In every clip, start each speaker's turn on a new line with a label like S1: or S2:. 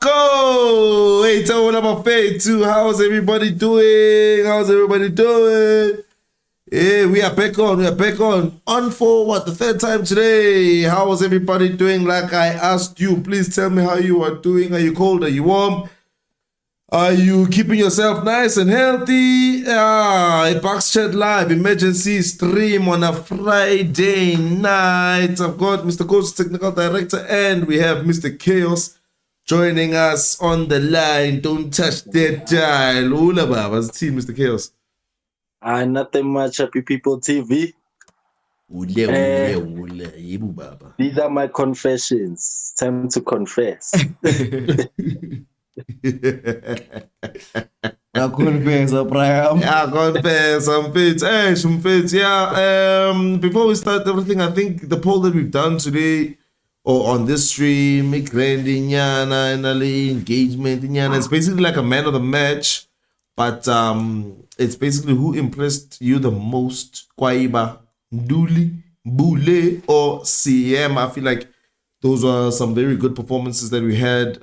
S1: Go! Hey, tell what I'm afraid to. How's everybody doing? Hey, we are back on. On for what, the third time today. How is everybody doing? Like I asked you, please tell me how you are doing. Are you cold? Are you warm? Are you keeping yourself nice and healthy? A Bucs Chat Live emergency stream on a Friday night. I've got Mr. Coach, Technical Director, and we have Mr. Chaos joining us on the line. Don't touch that dial. Ula Baba's team, Mr. Chaos.
S2: Nothing much, Happy People TV. These are my confessions. Time to confess.
S1: Confess, some fits. Yeah. Before we start everything, I think the poll that we've done today or on this stream, engagement, it's basically like a man of the match, but it's basically who impressed you the most, Kwaiba, Nduli, Bule, or CM. I feel like those are some very good performances that we had.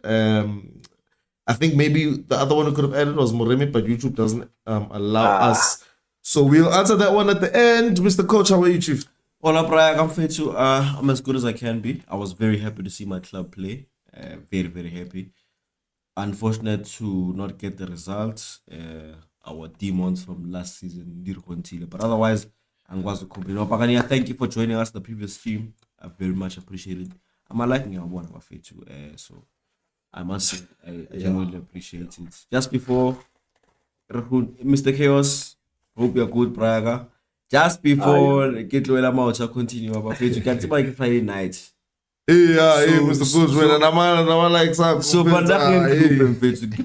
S1: I think maybe the other one we could have added was Moremi, but YouTube doesn't allow us. So we'll answer that one at the end. Mr. Coach, how are you, Chief?
S3: Hola, Brian. I'm as good as I can be. I was very happy to see my club play. Very, very happy. Unfortunate to not get the results. Our demons from last season did continue. But otherwise, I'm going to complain. Pagania, thank you for joining us the previous stream. I very much appreciate it. I'm liking our one of our too. So I must say, I genuinely appreciate it. Just before, Mr. Chaos, hope you're good, Braga. Just before get to Elamaucha continue about you can see my Friday night.
S1: Yeah, Mr. Coach, and I'm like,
S3: so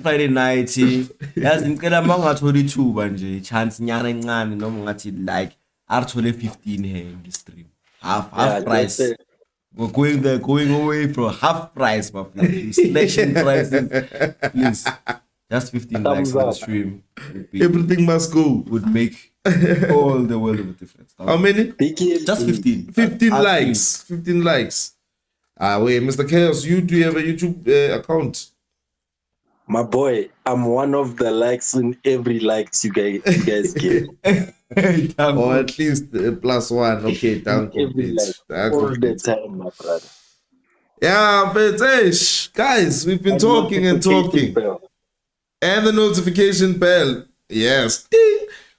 S3: Friday night, yes, in Kelamanga 22, Banje, chance Nyan, no like actually 15 here in the stream. Half price. We're going away from half price, my friend. Selection prices, please. Just 15 likes on the stream.
S1: Everything must go.
S3: Would make all the world of a difference.
S1: How many?
S3: Just 15.
S1: 15 likes. 15 likes. Wait, Mr. Chaos, do you have a YouTube account?
S2: My boy, I'm one of the likes in every likes you guys give.
S1: Or at least +1. Okay, down.
S2: Every like, all the time, my brother.
S1: Yeah, but guys, we've been talking. And the notification bell. Yes.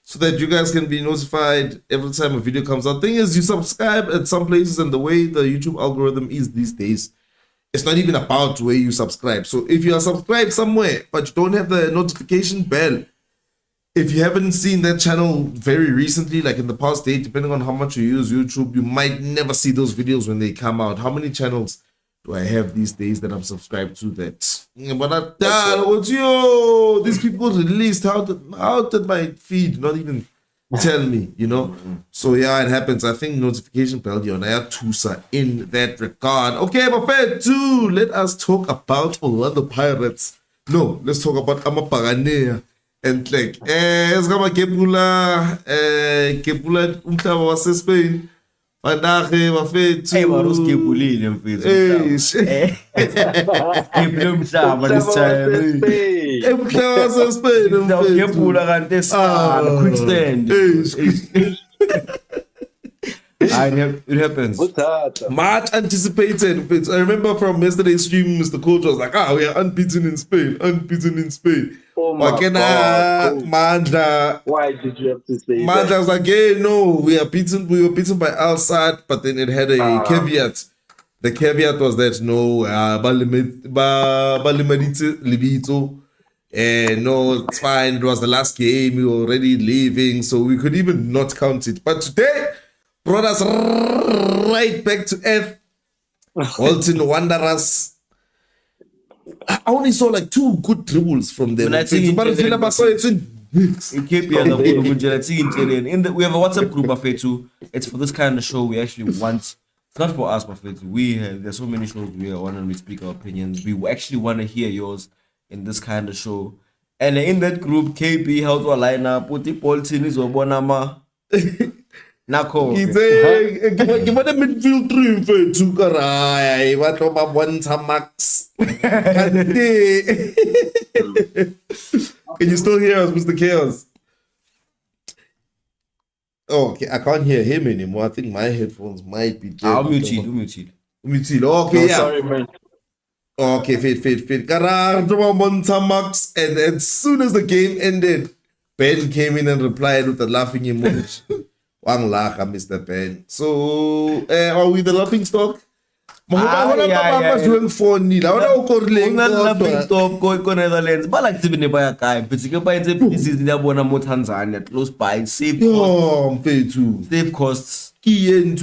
S1: So that you guys can be notified every time a video comes out. Thing is, you subscribe at some places, and the way the YouTube algorithm is these days, it's not even about where you subscribe. So if you are subscribed somewhere, but you don't have the notification bell, if you haven't seen that channel very recently, like in the past day, depending on how much you use YouTube, you might never see those videos when they come out. How many channels do I have these days that I'm subscribed to that? But these people released, how did my feed not even tell me, you know? So yeah, it happens. I think notification bell, I have Tusa in that regard. Okay, but fair too. Let us talk about Orlando Pirates. No, let's talk about Amapaganea. And like, Esgama Kepula, Umtava was Spain. Vandaag bafethu.
S3: Hey, maar uskepulile mfethu. Skepule umhlaba lesitime.
S1: Umhlaba waseSpain mfethu.
S3: Ngiyepula kanti esana quick stand. It happens.
S1: Much anticipated. I remember from yesterday's stream, Mr. Coach was like, we are unbeaten in Spain.
S2: Oh my God.
S1: Mandla.
S2: Why did you have to say
S1: Mandla
S2: that?
S1: was like, no, we were beaten by Al Sadd, but then it had a caveat. The caveat was that no, Balimadite Libito. No, it's fine. It was the last game. We were already leaving, so we could even not count it. But today brought us right back to earth. Bolton Wanderers. I only saw like 2 good dribbles from them.
S3: We have a WhatsApp group of too. It's for this kind of show. We actually want. It's not for us, but there's so many shows we want and we speak our opinions. We actually want to hear yours in this kind of show. And in that group, KP, how to line up, Bolton is Obonama. Nako.
S1: Ke itse ke bona midfield 3 mfethu karaya ba tlo ba bontsha max. Kante. Can you still hear us, Mr. Chaos? Oh, okay, I can't hear him anymore. I think my headphones might be dead.
S3: I'll mute you.
S1: Okay,
S2: No,
S1: yeah.
S2: sorry, man.
S1: Okay, fade. Karang bontsha max, and as soon as the game ended, Ben came in and replied with a laughing emoji. Wang laga, Mr. Ben. So, are we the laughing stock? Doing funny. I
S3: Laughing stop go Netherlands. But like to be nearby a guy, but you can buy the pieces in the one more Tanzania, close by, save costs. Save costs.
S1: If
S3: You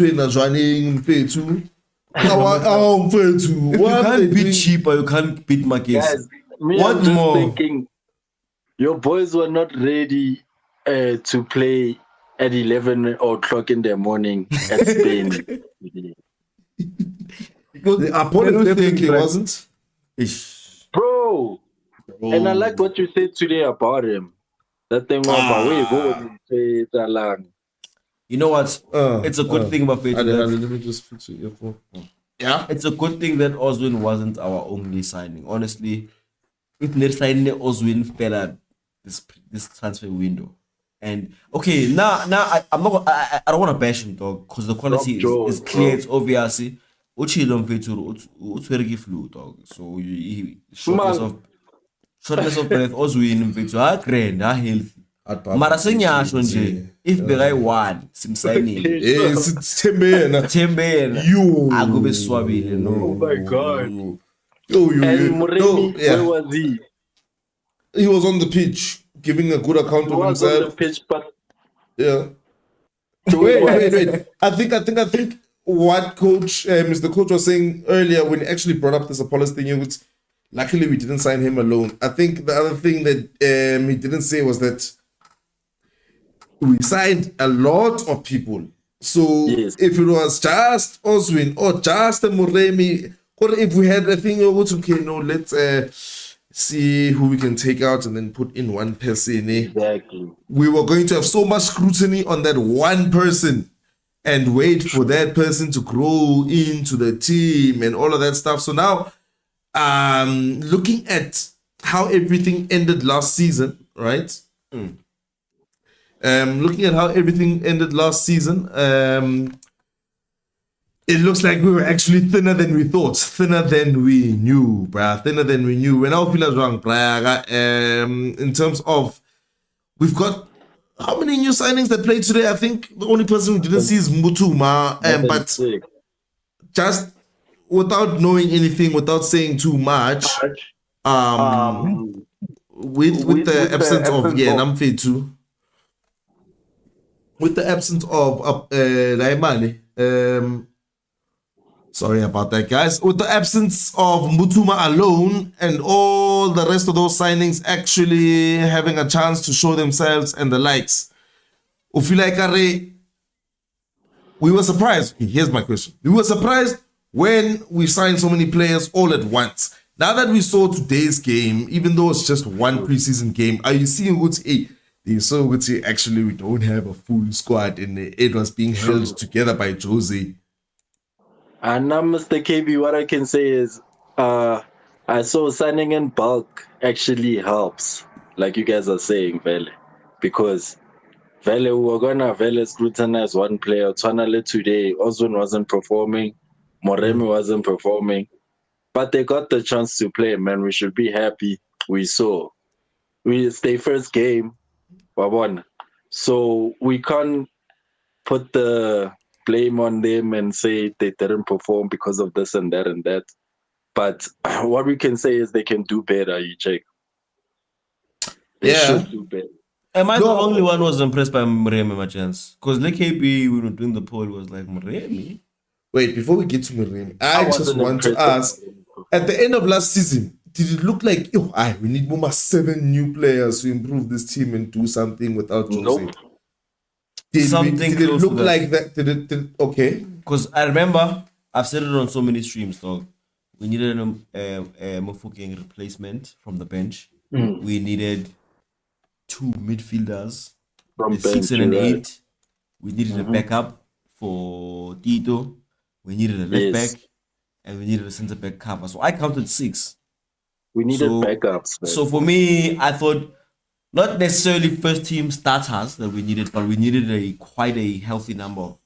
S3: can't beat cheaper, you can't beat markets.
S2: Guys, me,
S3: What
S2: I'm just
S3: more?
S2: thinking your boys were not ready to play at 11 o'clock in the morning at Spain.
S1: The opponent definitely wasn't.
S2: Bro. And I like what you said today about him. That thing about we go.
S3: You know what? It's a good thing about Fate.
S1: Let me just fix it. Yeah.
S3: It's a good thing that Oswin wasn't our only signing. Honestly, if they signed Oswin fella this transfer window. And okay, now I'm not. I don't want to bash him, dog, because the quality is clear. It's obvious. Uchilo mfethu utswereke flu, dog. So shortness of breath Oswin mfethu grand, healthy. Mara senyasho nje if the guy won simsigning. Thembena.
S1: You.
S3: Akube swabile no.
S2: Oh my God.
S1: And
S2: Moremi, where was he?
S1: He was on the pitch, giving a good account of himself.
S2: On the pitch, but
S1: yeah. Wait. I think what Mr. Coach was saying earlier when he actually brought up this Apollos thing, which luckily we didn't sign him alone. I think the other thing that he didn't say was that we signed a lot of people. So if it was just Oswin or just a Moremi, or if we had a thing, okay, no, let's see who we can take out and then put in one person.
S2: Exactly.
S1: We were going to have so much scrutiny on that one person and wait for that person to grow into the team and all of that stuff. So now, looking at how everything ended last season, right? Looking at how everything ended last season, it looks like we were actually thinner than we thought, thinner than we knew, bruh, thinner than we knew. When I feel wrong, bruh, in terms of, we've got how many new signings that played today? I think the only person who didn't see is Mutuma, but just without knowing anything, without saying too much, with the absence of Namfetu, with the absence of Laimane, sorry about that, guys. With the absence of Mutuma alone and all the rest of those signings actually having a chance to show themselves and the likes, we were surprised. Here's my question. We were surprised when we signed so many players all at once. Now that we saw today's game, even though it's just one preseason game, are you seeing what's actually we don't have a full squad and it was being held together by Jose?
S2: And now, Mr. KB, what I can say is I saw signing in bulk actually helps, like you guys are saying, Vele. Because Vele, we were going to Vele scrutinize one player. Twanale today, Oswin wasn't performing. Moremi wasn't performing. But they got the chance to play, man. We should be happy. It's their first game. We won. So we can't put the blame on them and say they didn't perform because of this and that and that. But what we can say is they can do better, you check. They should do better.
S3: Am I the only one who was impressed by Moremi, my chance? Because like KB, we were doing the poll, was like, Moremi?
S1: Wait, before we get to Moremi, I just want to ask, at the end of last season, did it look like, we need more 7 new players to improve this team and do something without Jose?
S2: Nope.
S1: Did it look like that? Did it okay?
S3: Because I remember, I've said it on so many streams, dog. We needed a Mofuking replacement from the bench. We needed 2 midfielders,
S2: From
S3: a 6 and an 8. We needed a backup for Tito. We needed a left
S2: Yes.
S3: back, and we needed a centre back cover. So I counted 6.
S2: We needed
S3: So,
S2: backups, man.
S3: so for me, I thought not necessarily first team starters that we needed, but we needed quite a healthy number of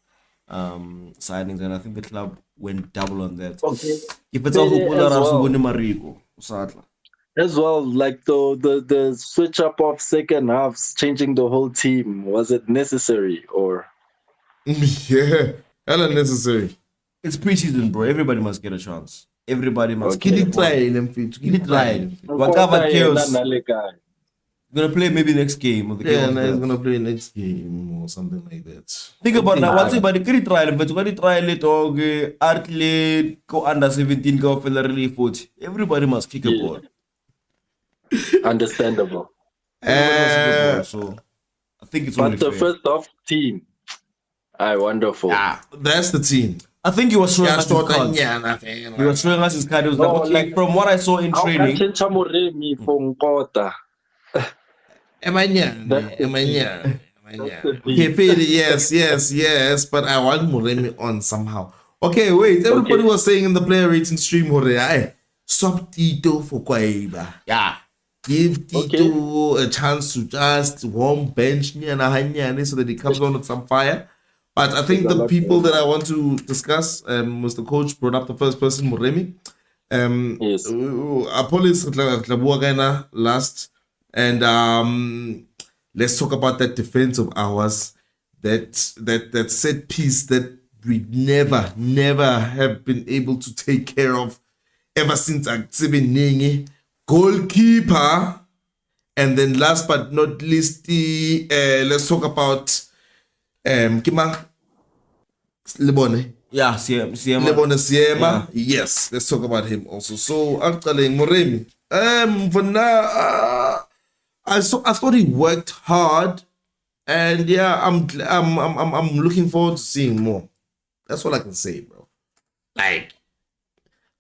S3: signings, and I think the club went double on that.
S2: Okay.
S3: If it's all
S2: As well. As well, like the switch up of second halves, changing the whole team, was it necessary or?
S1: Yeah, hell unnecessary.
S3: It's preseason, bro. Everybody must get a chance. Everybody must
S2: Okay.
S3: get a
S1: Keep
S3: ball.
S1: trying them feet.
S3: Keep
S1: Keep
S3: trying.
S1: trying.
S3: Whatever
S2: Nkota
S3: chaos.
S2: yena nale guy.
S3: Gonna play maybe next game or the game
S1: Yeah,
S3: after
S1: and he's
S3: that.
S1: gonna play next game or something like that.
S3: Think about that. Once you body can trial, but you can trial it or athlete go under 17 go for really 40. Everybody must kick a
S2: Yeah.
S3: ball.
S2: Understandable.
S3: Everybody must kick a ball. So I think it's only
S2: But the
S3: fair.
S2: first off team, wonderful.
S1: Ah, that's the team.
S3: I think he was showing
S1: Yeah,
S3: us his
S1: short
S3: cards. He was showing us his card. He was
S2: No,
S3: like, okay,
S2: like-
S3: from what I saw in
S2: How
S3: training,
S2: can change Moremi for Nkota?
S1: Emanya.
S2: That's the
S1: Okay,
S2: deal.
S1: Fede, yes, but I want Moremi on somehow. Okay, wait. Everybody
S2: Okay.
S1: was saying in the player rating stream, Hore, swap Tito for Kwaiba.
S3: yeah.
S1: Give Tito a chance to just warm bench so that he comes on with some fire. But I think the people that I want to discuss, was the coach brought up the first person, Moremi.
S2: Yes.
S1: Apologies last, and let's talk about that defense of ours, that set piece that we never have been able to take care of ever since Ningi. Goalkeeper, and then last but not least, let's talk about Kima Lebone.
S3: Yeah, Siema.
S1: Lebone Siema.
S3: Yeah.
S1: Yes, let's talk about him also. So actually, Moremi. For now, I thought he worked hard, and yeah, I'm looking forward to seeing more. That's all I can say, bro. Like,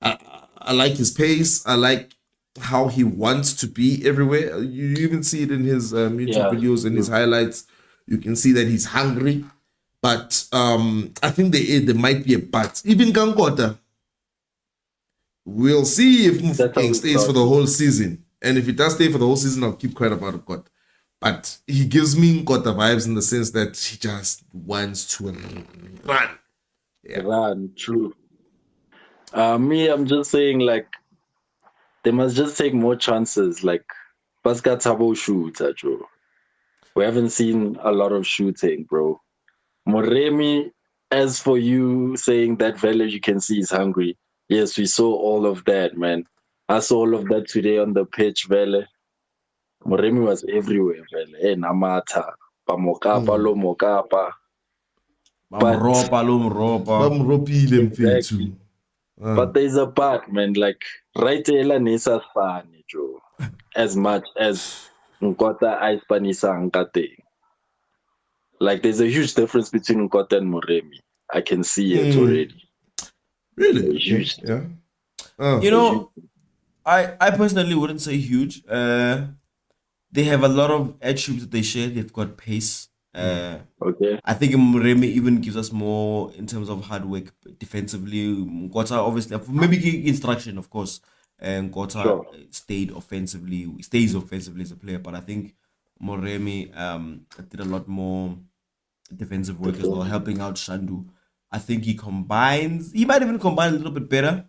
S1: I like his pace. I like how he wants to be everywhere. You even see it in his YouTube videos and his highlights. You can see that he's hungry. But I think there might be a but. Even Kankota. We'll see if Mufokeng stays for the whole season. And if he does stay for the whole season, I'll keep quiet about it. But he gives me Nkota vibes in the sense that he just wants to run. Yeah.
S2: Run, true. Me, I'm just saying, like, they must just take more chances. Like, Pascal Tabo shoots, Joe. We haven't seen a lot of shooting, bro. Moremi, as for you saying that Vele, you can see he's hungry. Yes, we saw all of that, man. I saw all of that today on the pitch, Vele. Moremi was everywhere, Vele. Namata, Pamokapa, lo Mokapa.
S1: Bamropile mfethu.
S2: But there's a part, man, like right Nisa Fani, Joe. As much as Nkota Aispanisa Nkate. Like there's a huge difference between Nkota and Moremi. I can see it already.
S1: Really?
S2: Huge.
S1: Yeah.
S3: You know, I personally wouldn't say huge. They have a lot of attributes that they share. They've got pace.
S2: Okay.
S3: I think Mreme even gives us more in terms of hard work defensively. Nkota obviously, maybe instruction, of course. And Nkota stays offensively as a player. But I think Moremi did a lot more defensive work as well, helping out Shandu. I think he might even combine a little bit better.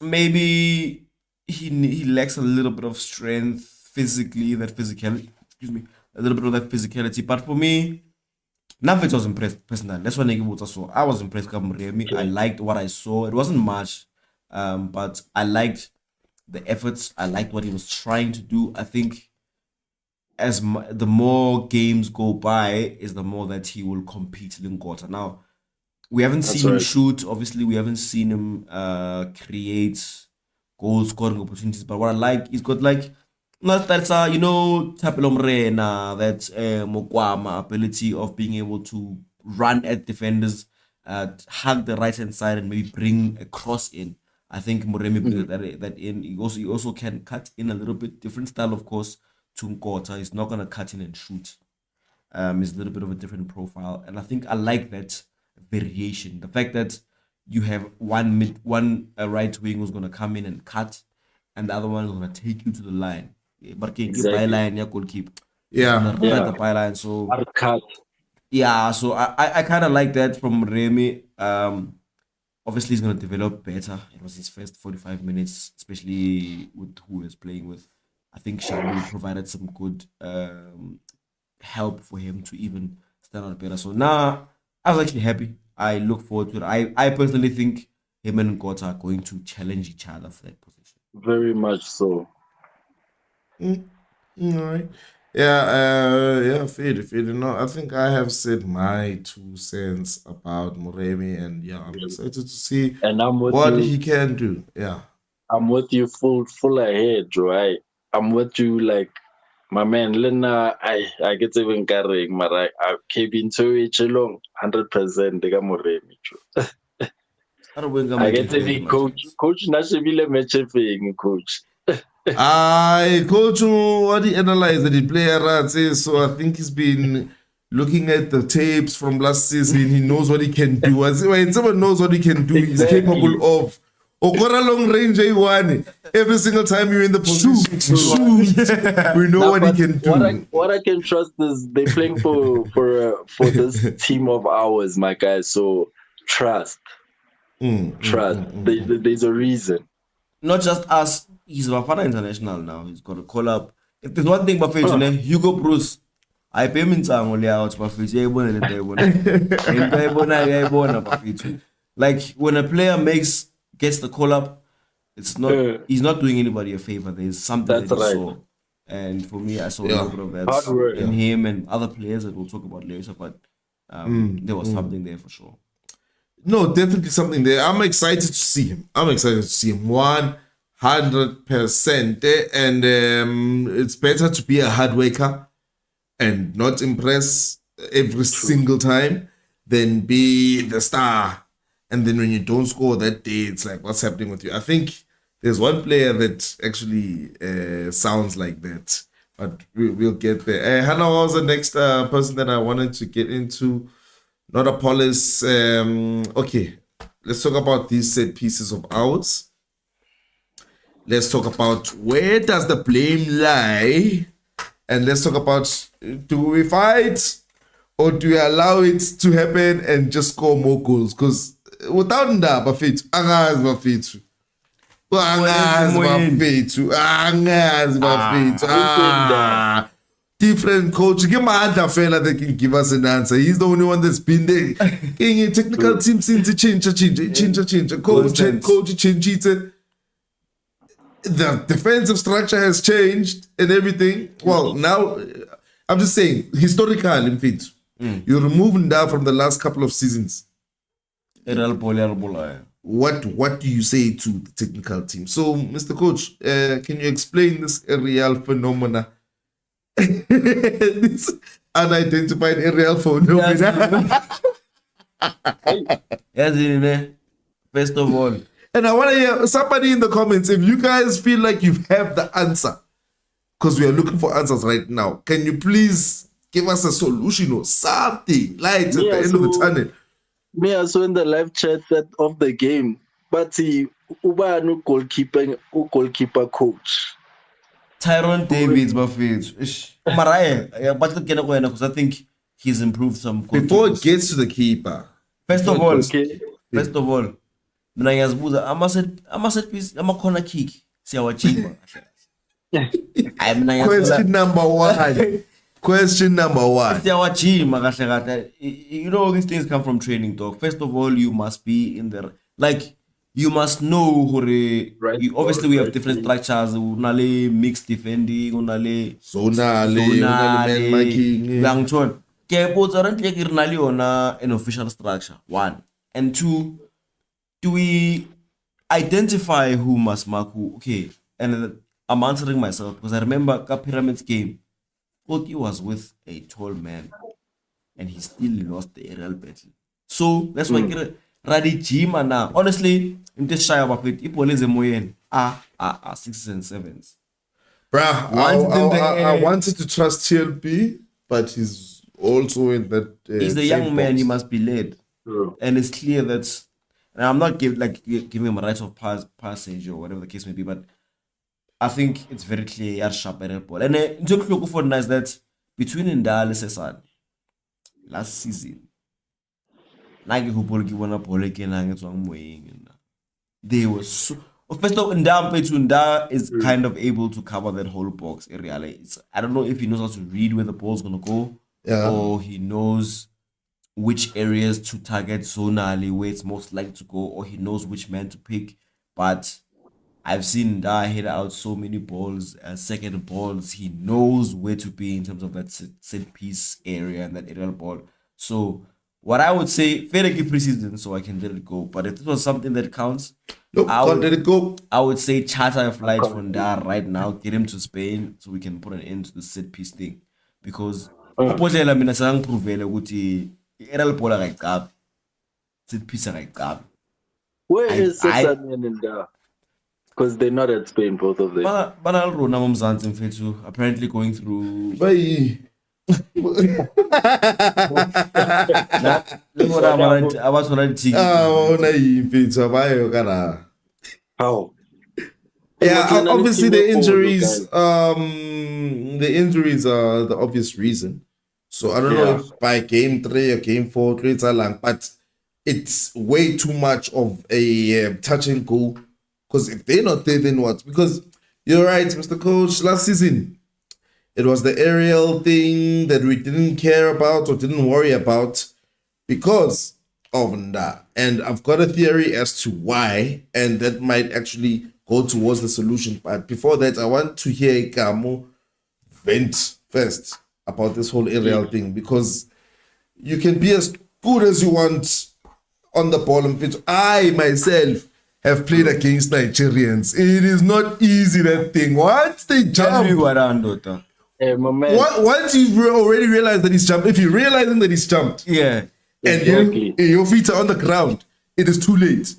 S3: Maybe he lacks a little bit of strength physically, a little bit of that physicality. But for me, Navit was impressed personally. That's what I saw. I was impressed with Mremi. I liked what I saw. It wasn't much, but I liked the efforts. I liked what he was trying to do. I think the more games go by, is the more that he will compete in Nkota. Now, we haven't seen him shoot. Obviously, we haven't seen him create goal scoring opportunities. But what I like, he's got like that's Tapelo Mrena, that Mokwama ability of being able to run at defenders, hug the right hand side, and maybe bring a cross in. I think Moremi brings that in. He also can cut in a little bit different style, of course, to Nkota. He's not gonna cut in and shoot. Is a little bit of a different profile, and I think I like that variation. The fact that you have one right wing who's gonna come in and cut, and the other one is gonna take you to the line. But can
S2: Exactly.
S3: byline, yeah, goalkeeper.
S1: Yeah.
S3: The byline. So
S2: Hard cut.
S3: yeah, so I kind of like that from Remy. Obviously he's gonna develop better. It was his first 45 minutes, especially with who he was playing with. I think Shalu provided some good help for him to even stand out better. So now I was actually happy. I look forward to it. I personally think him and Gota are going to challenge each other for that position.
S2: Very much so.
S1: All right. Yeah, Fade. No, I think I have said my 2 cents about Moremi, and yeah, I'm excited to see
S2: And I'm with
S1: what
S2: you.
S1: he can do. Yeah.
S2: I'm with you full ahead, right? I'm with you, like, my man, Lena, I get even carrying, but I came into it along 100%. They got more ready. I get even coach Nashville match thing, coach.
S1: I coach what he analyzed the player says, so I think he's been looking at the tapes from last season. He knows what he can do. I say when someone knows what he can do, he's
S2: Exactly.
S1: capable of. Or got a long range A1. Every single time you're in the position, shoot. We know what he can do.
S2: What I can trust is they're playing for this team of ours, my guys. So trust. There's a reason.
S3: Not just us. He's Bafana International now. He's got to call up. If there's one thing Bafana, Hugo Bruce. I pay him in time only out Bafana. Like when a player gets the call up, it's not he's not doing anybody a favor. There's something
S2: That's
S3: that he
S2: right.
S3: saw. And for me, I saw a little bit of that
S2: Hard work.
S3: in him and other players that we'll talk about later, but there was something there for sure.
S1: No, definitely something there. I'm excited to see him. 100%. And it's better to be a hard worker and not impress every single time than be the star. And then when you don't score that day, it's like, what's happening with you? I think there's one player that actually sounds like that. But we'll get there. Hannah was the next person that I wanted to get into. Not a police. Okay, let's talk about these set pieces of ours. Let's talk about where does the blame lie? And let's talk about, do we fight or do we allow it to happen and just score more goals? Because without that, Bafethu, angazi Bafethu. Different coach. Give my fella that can give us an answer. He's the only one that's been there. In a technical team since the change. Coach change. The defensive structure has changed and everything. Well, now I'm just saying historical in fit. You're removing that from the last couple of seasons. What do you say to the technical team? So, Mr. Coach, can you explain this aerial phenomena? This unidentified aerial phenomena.
S3: First of all,
S1: And I want to hear somebody in the comments, if you guys feel like you have the answer, because we are looking for answers right now, can you please give us a solution or something, light at the end of the tunnel?
S2: Me also in the live chat of the game, but see, Ubanu goalkeeper coach.
S3: Tyrone Davids, Buffett. Because I think he's improved some.
S1: Before it gets to the keeper.
S3: First of all,
S2: Okay.
S3: mina ngiyazibuza ama-set piece ama-corner kick siyawajima.
S1: Question number one.
S3: Siyawajima kahle kahle. You know, these things come from training, dog. First of all, you must be in there. Like, you must know obviously we have different structures. Unale mixed defending, unale
S1: Zonale, man marking.
S3: An official structure. 1 and 2. Do we identify who must mark who? Okay, and I'm answering myself because I remember the Pyramids game. Oki was with a tall man, and he still lost the aerial battle. So that's why Radi Jima now. Honestly, in this shy of it, people is a moyen 6s and 7s.
S1: Bruh, I wanted to trust TLP, but he's also in that.
S3: He's a
S1: same
S3: young man. He
S1: box.
S3: must be led,
S2: True.
S3: and it's clear that. And I'm not giving him a right of passage or whatever the case may be, but I think it's very clear he has sharp at ball. And just look for nice that between Ndala and Sesan last season, Nagi who ball give one up ball again and it's one way. They were so. First of all, Nda is kind of able to cover that whole box area. Like, I don't know if he knows how to read where the ball's gonna go, or he knows which areas to target zonally, where it's most likely to go, or he knows which man to pick. But I've seen Nda hit out so many balls, second balls. He knows where to be in terms of that set piece area and that aerial ball. So what I would say, fair give preseason so I can let it go. But if this was something that counts,
S1: Can't let it go.
S3: I would say charter a flight for Nda right now, get him to Spain so we can put an end to the set piece thing. Because upotlela mina sangiprovele ukuthi aerial ball akayicabi. Set piece akayicabi.
S2: Where is Sesan and Nda? Because they're not at Spain, both of them.
S3: Banal Rona Mumzansi mfethu apparently going through
S1: Bye.
S2: How?
S1: Yeah, obviously the injuries.
S2: Guys.
S1: The injuries are the obvious reason. So I don't know if by game 3 or game 4, but it's way too much of a touch and go. Because if they're not there, then what? Because you're right, Mr. Coach. Last season, it was the aerial thing that we didn't care about or didn't worry about because of that. And I've got a theory as to why, and that might actually go towards the solution. But before that, I want to hear Kamo vent first about this whole aerial thing, because you can be as good as you want on the ball and pitch. I myself have played against Nigerians. It is not easy, that thing. Once they jump,
S2: Hey, my man.
S1: once you already realize that he's jumped, if you're realizing that he's jumped,
S3: yeah,
S1: and
S2: Exactly.
S1: your feet are on the ground, it is too late.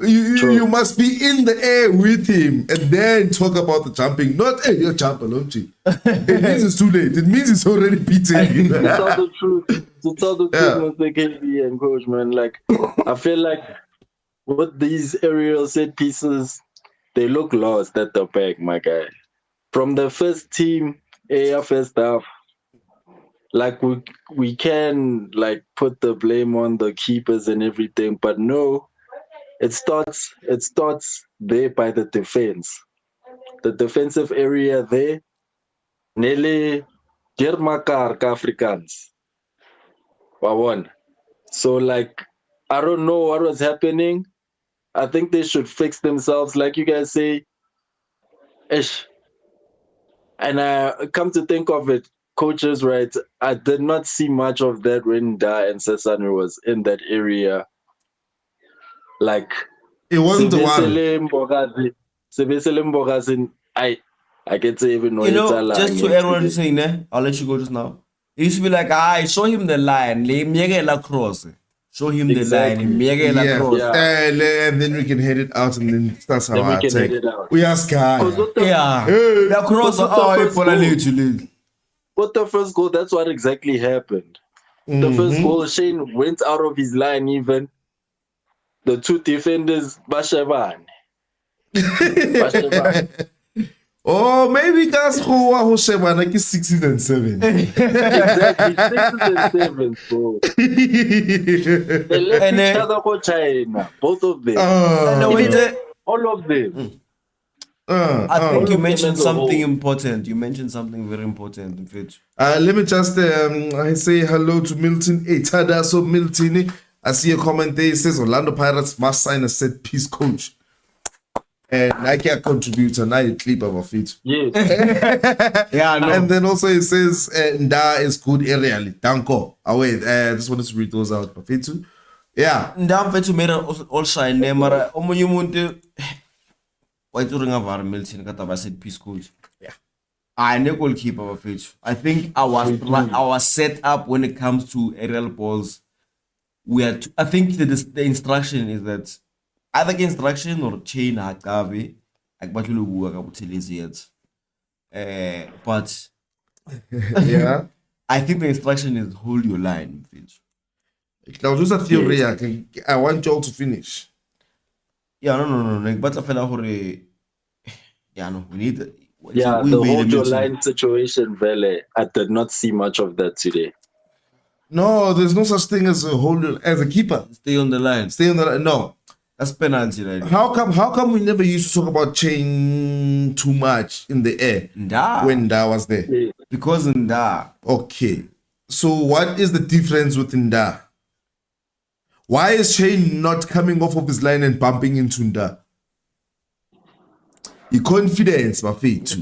S1: You must be in the air with him and then talk about the jumping. Not, hey, you're jumping, don't you? It means it's too late. It means it's already beaten.
S2: To tell the truth, Mr. KB and Coach, man, like, I feel like with these aerial set pieces, they look lost at the back, my guy. From the first team, first half, like we can like put the blame on the keepers and everything, but no, it starts there by the defense. The defensive area there, nearly Germakar Africans. One. So like, I don't know what was happening. I think they should fix themselves, like you guys say. Ish. And I come to think of it, coaches, right? I did not see much of that when Da and Sesane was in that area. Like,
S1: It wasn't the one.
S2: I can say even
S3: you know, just to everyone who's saying that, I'll let you go just now. It used to be like, show him the line, cross. Show him
S2: Exactly.
S3: the line, cross.
S1: And then we can head it out, and then that's how
S2: Then we
S1: I
S2: can
S1: take.
S2: head it out.
S1: We are sky.
S3: Yeah,
S1: Hey.
S3: the cross.
S2: But the first goal, that's what exactly happened. The first goal, Shane went out of his line even. The two defenders, Bashavan.
S1: Oh, maybe that's who was 6 and 7.
S2: Exactly, 6 and 7, bro. They left each other for China, both of them. All of them.
S3: I think you mentioned something important. You mentioned something very important, in fact.
S1: Let me just I say hello to Milton. Tada, so Milton. I see a comment there. It says Orlando Pirates must sign a set piece coach. And I can contribute and I clip our feet.
S2: Yes.
S3: Yeah, no.
S1: And then also it says Nda is good aerially. Danko. Wait, I just wanted to read those out. Pafitu. Yeah.
S3: Nda mfethu mera all shine mara omunye umuntu wayithuringa var Milton kataba set piece coach.
S1: Yeah.
S3: I ne goalkeeper bafethu. I think our setup when it comes to aerial balls, I think the instruction is that either instruction or chain hakabe akubahlule buka kabuthelezi yet. But
S1: Yeah.
S3: I think the instruction is hold your line, Midfield.
S1: Now, just a theory. I want you all to finish.
S3: Yeah, no. Like, but I feel like, yeah, no, we need.
S2: Yeah,
S3: we
S2: the
S3: made a
S2: hold your
S3: meeting.
S2: line situation, Vele. I did not see much of that today.
S1: No, there's no such thing as a keeper.
S3: Stay on the line.
S1: Stay on the line. No.
S3: That's penalty, right?
S1: How come we never used to talk about chain too much in the air when Da was there?
S2: Yeah.
S3: Because in Da.
S1: Okay. So what is the difference with Nda? Why is Chain not coming off of his line and bumping into Nda? The confidence, my feet.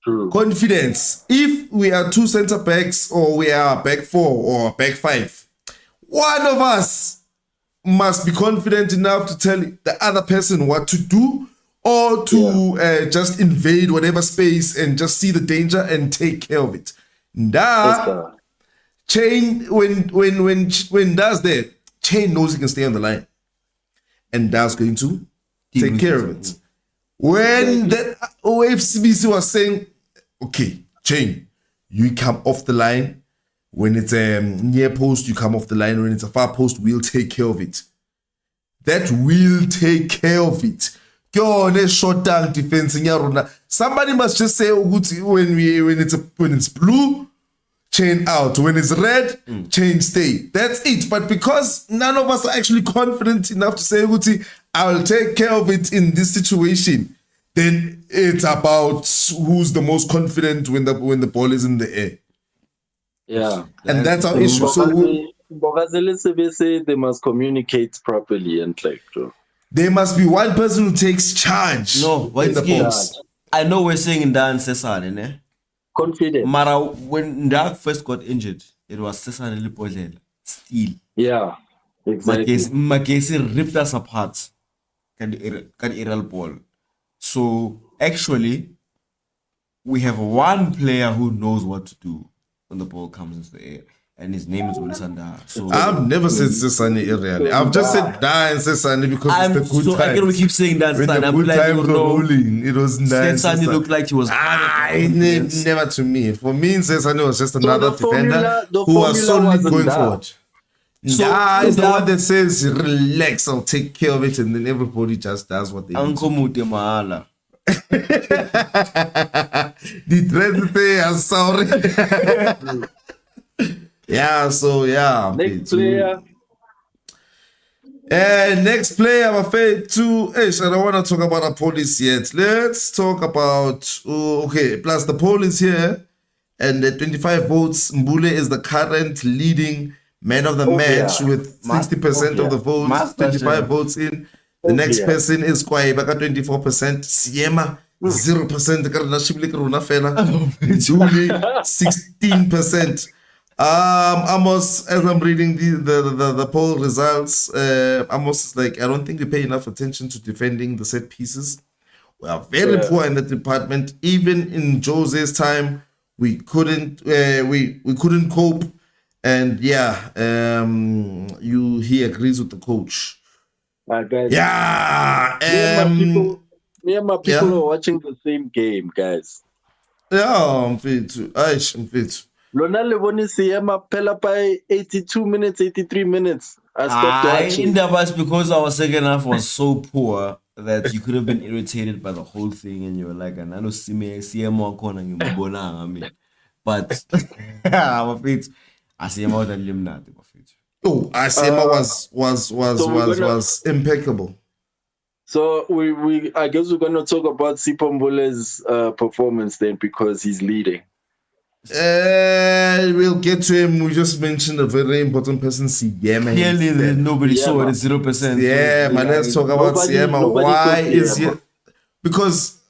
S2: True.
S1: Confidence. If we are two center backs or we are back four or back five, one of us must be confident enough to tell the other person what to do or to just invade whatever space and just see the danger and take care of it. Nda, Chain, when Da's there, Chain knows he can stay on the line. And Da's going to take care of it. When the OFCBC was saying, okay, Chain, you come off the line. When it's a near post, you come off the line. When it's a far post, we'll take care of it. That will take care of it. Short down defense. Somebody must just say when it's blue, Chain out. When it's red, Chain stay. That's it. But because none of us are actually confident enough to say, I'll take care of it in this situation, then it's about who's the most confident when the ball is in the air.
S2: Yeah.
S1: And that's our issue. So
S2: say they must communicate properly and like
S1: there must be one person who takes charge.
S3: No,
S1: in the box.
S3: I know we're saying Dan Cesar, eh?
S2: Confident.
S3: Mara, when Ndak first got injured, it was Cesar and Lipodlela. Still.
S2: Yeah. Exactly.
S3: Makesi ripped us apart. Can ball. So actually, we have one player who knows what to do when the ball comes into the air, and his name is Olisanda. So
S1: I've never said Sesani really. I've just said Da and Sesani because it's the good times.
S3: I can we keep saying that.
S1: When the good times were rolling, it was nice.
S3: Sesani looked like he was.
S1: Never to me. For me, Sesani was just another defender who was solely going forward. Da is the one that says, relax, I'll take care of it, and then everybody just does what they do.
S3: The
S1: dread say, I'm sorry. Yeah, so yeah.
S2: Next player.
S1: Next player, I'm afraid to. I don't want to talk about the police yet. Let's talk about. Okay, plus the poll is here, and the 25 votes. Mbule is the current leading man of the match with 60% of the votes. 25 votes in. The next person is Kwaiba, 24%. Siema, 0%. Julie, 16%. Amos, as I'm reading the poll results, Amos is like, I don't think we pay enough attention to defending the set pieces. We are very poor in that department. Even in Jose's time, we couldn't cope. And he agrees with the coach.
S2: Guys, me and my people are watching the same game, guys.
S1: Yeah, I'm fit too.
S2: Lona Levoni Siema Pella by 82 minutes, 83 minutes. I stopped watching.
S3: That was because our second half was so poor that you could have been irritated by the whole thing, and you were like, I know Siema corner I mean. But I'm fit. I see more than Limnat.
S1: Oh, Asiema was impeccable.
S2: So I guess we're gonna talk about Sipombole's performance then because he's leading.
S1: We'll get to him. We just mentioned a very important person, Siema.
S3: Clearly, nobody saw it. 0%.
S1: Yeah, but let's talk about Siema. Why is he? Because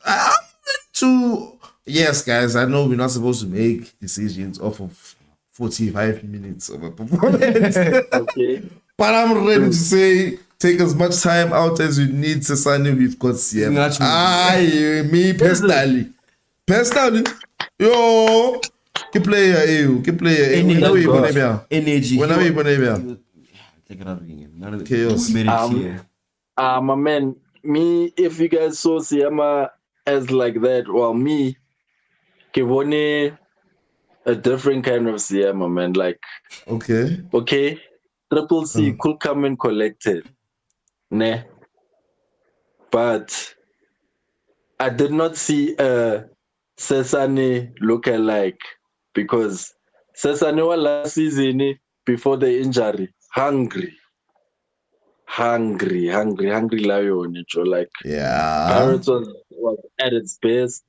S1: yes, guys, I know we're not supposed to make decisions off of 45 minutes of a performance.
S2: Okay.
S1: But I'm ready to say, take as much time out as you need, Sesani. We've got Siema. Me personally. Yo, que player.
S3: Energy.
S1: Chaos.
S2: My man, me, if you guys saw Siema as like that, well, me, Kevone, a different kind of Siema, man. Like,
S1: Okay.
S2: okay, Triple C could come and collect it. Nah. But I did not see a Sesane lookalike because Sesane was last season before the injury. Hungry lion. Like,
S1: Yeah.
S2: Pirates was at its best.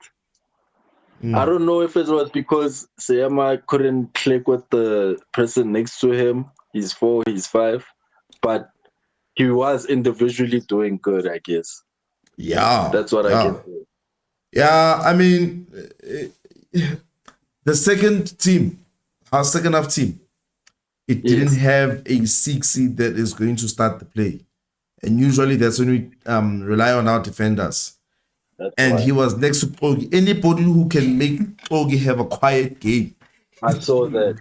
S2: I don't know if it was because Siema couldn't click with the person next to him. He's 4, he's 5. But he was individually doing good, I guess.
S1: Yeah.
S2: That's what I can say.
S1: Yeah, I mean, the second team, our second half team, it didn't have a 6 that is going to start the play. And usually that's when we rely on our defenders. And he was next to Kogi. Anybody who can make Kogi have a quiet game.
S2: I saw that.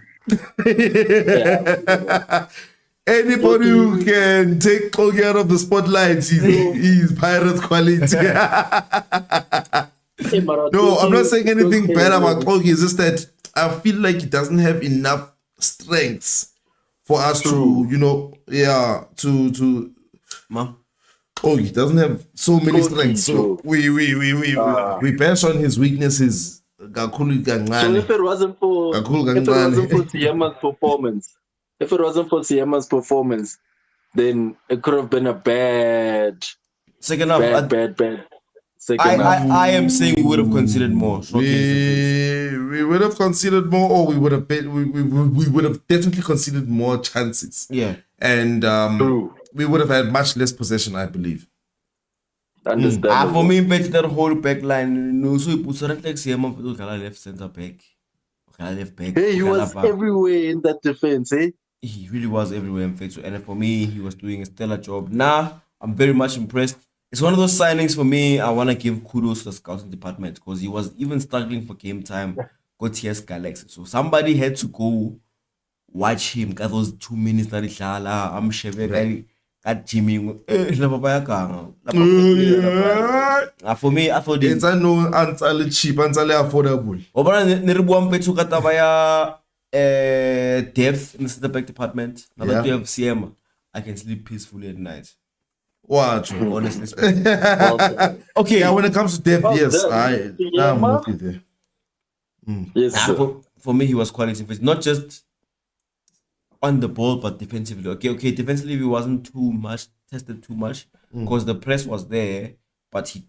S1: Anybody who can take Kogi out of the spotlight, he's Pirate quality. No, I'm not saying anything bad about Kogi. It's just that I feel like he doesn't have enough strengths for us to, to Oh, he doesn't have so many strengths. So we bash on his weaknesses.
S2: So if it wasn't for Siema's performance, then it could have been a bad
S3: second half.
S2: Bad. Second half.
S3: I am saying we would have considered more.
S1: We would have considered more, or we would have we would have definitely considered more chances.
S3: Yeah,
S1: and we would have had much less possession, I believe.
S2: Understandable.
S3: For me, that whole back line, no, so he puts it like Siema left center back, left back.
S2: Hey, he was everywhere in that defense, eh?
S3: He really was everywhere, in fact. And for me, he was doing a stellar job. Now, I'm very much impressed. It's one of those signings for me. I want to give kudos to the scouting department because he was even struggling for game time. Got TS Galaxy. So somebody had to go watch him. Got those 2 minutes that he I'm sure. Got Jimmy. For me, I thought
S1: it's a no answer cheap, answer affordable.
S3: Depth in the center back department. Now that we have Siema, I can sleep peacefully at night.
S1: What?
S3: Honestly speaking. Okay.
S1: Yeah, when it comes to depth, yes, I'm with you there.
S2: Yes,
S3: for me, he was quality. Not just on the ball, but defensively. Okay. Defensively, he wasn't tested too much because the press was there, but he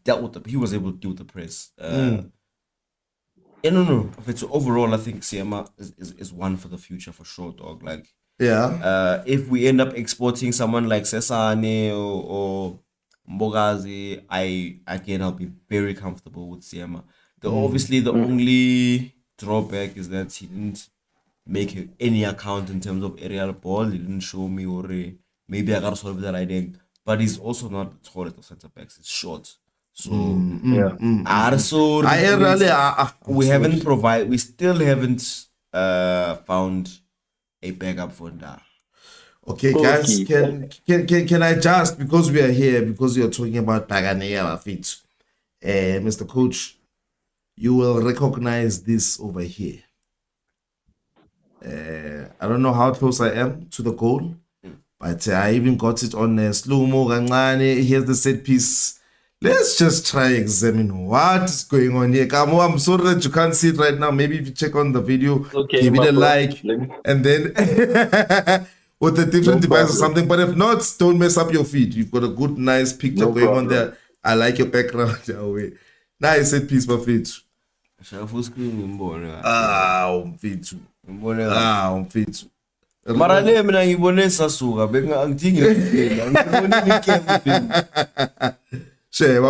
S3: was able to deal with the press. No. So overall, I think Siema is one for the future for sure, dog. Like,
S1: yeah.
S3: If we end up exporting someone like Sesane or Mbogazi, I'll be very comfortable with Siema. Obviously, the only drawback is that he didn't make any account in terms of aerial ball. He didn't show me, or maybe I gotta solve that idea. But he's also not tall at the center backs. It's short. So we still haven't found a backup for that.
S1: Okay, guys, can I just, because we are here, because you're talking about Paganea Fit, Mr. Coach, you will recognize this over here. I don't know how close I am to the goal, but I even got it on slow-mo. Here's the set piece. Let's just try examine what is going on here. Kamo, I'm sorry that you can't see it right now. Maybe if you check on the video, give it a like, and then with a different device or something. But if not, don't mess up your feed. You've got a good, nice picture going on there. I like your background. Nice set piece, my feed. Umfithu. Umfithu.
S3: Mara le mina ngibone sasuka angidingi
S1: Share.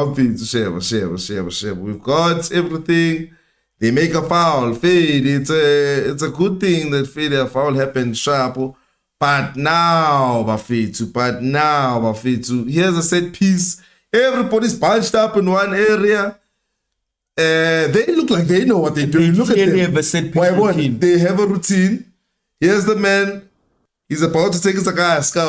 S1: We've got everything. They make a foul. Fade. It's a good thing that fade a foul happened sharp. But now, Bafithu. Here's a set piece. Everybody's bunched up in one area. They look like they know what they're doing. Look at them. They have a routine. Here's the man. He's about to take his gas. Okay,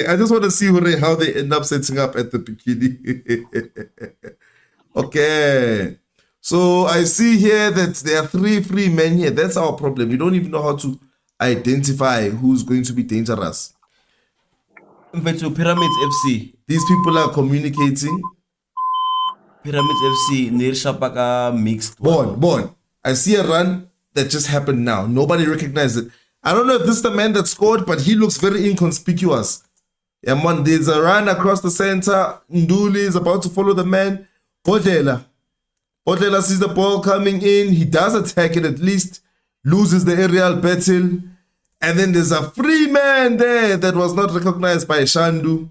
S1: I just want to see how they end up setting up at the bikini. Okay. So I see here that there are 3 free men here. That's our problem. We don't even know how to identify who's going to be dangerous.
S3: Mfethu, Pyramids FC.
S1: These people are communicating.
S3: Pyramids FC, Nirshapaka mixed.
S1: Born. I see a run that just happened now. Nobody recognized it. I don't know if this is the man that scored, but he looks very inconspicuous. Yeah, man, there's a run across the center. Nduli is about to follow the man. Bodlela sees the ball coming in. He does attack it at least. Loses the aerial battle. And then there's a free man there that was not recognized by Shandu.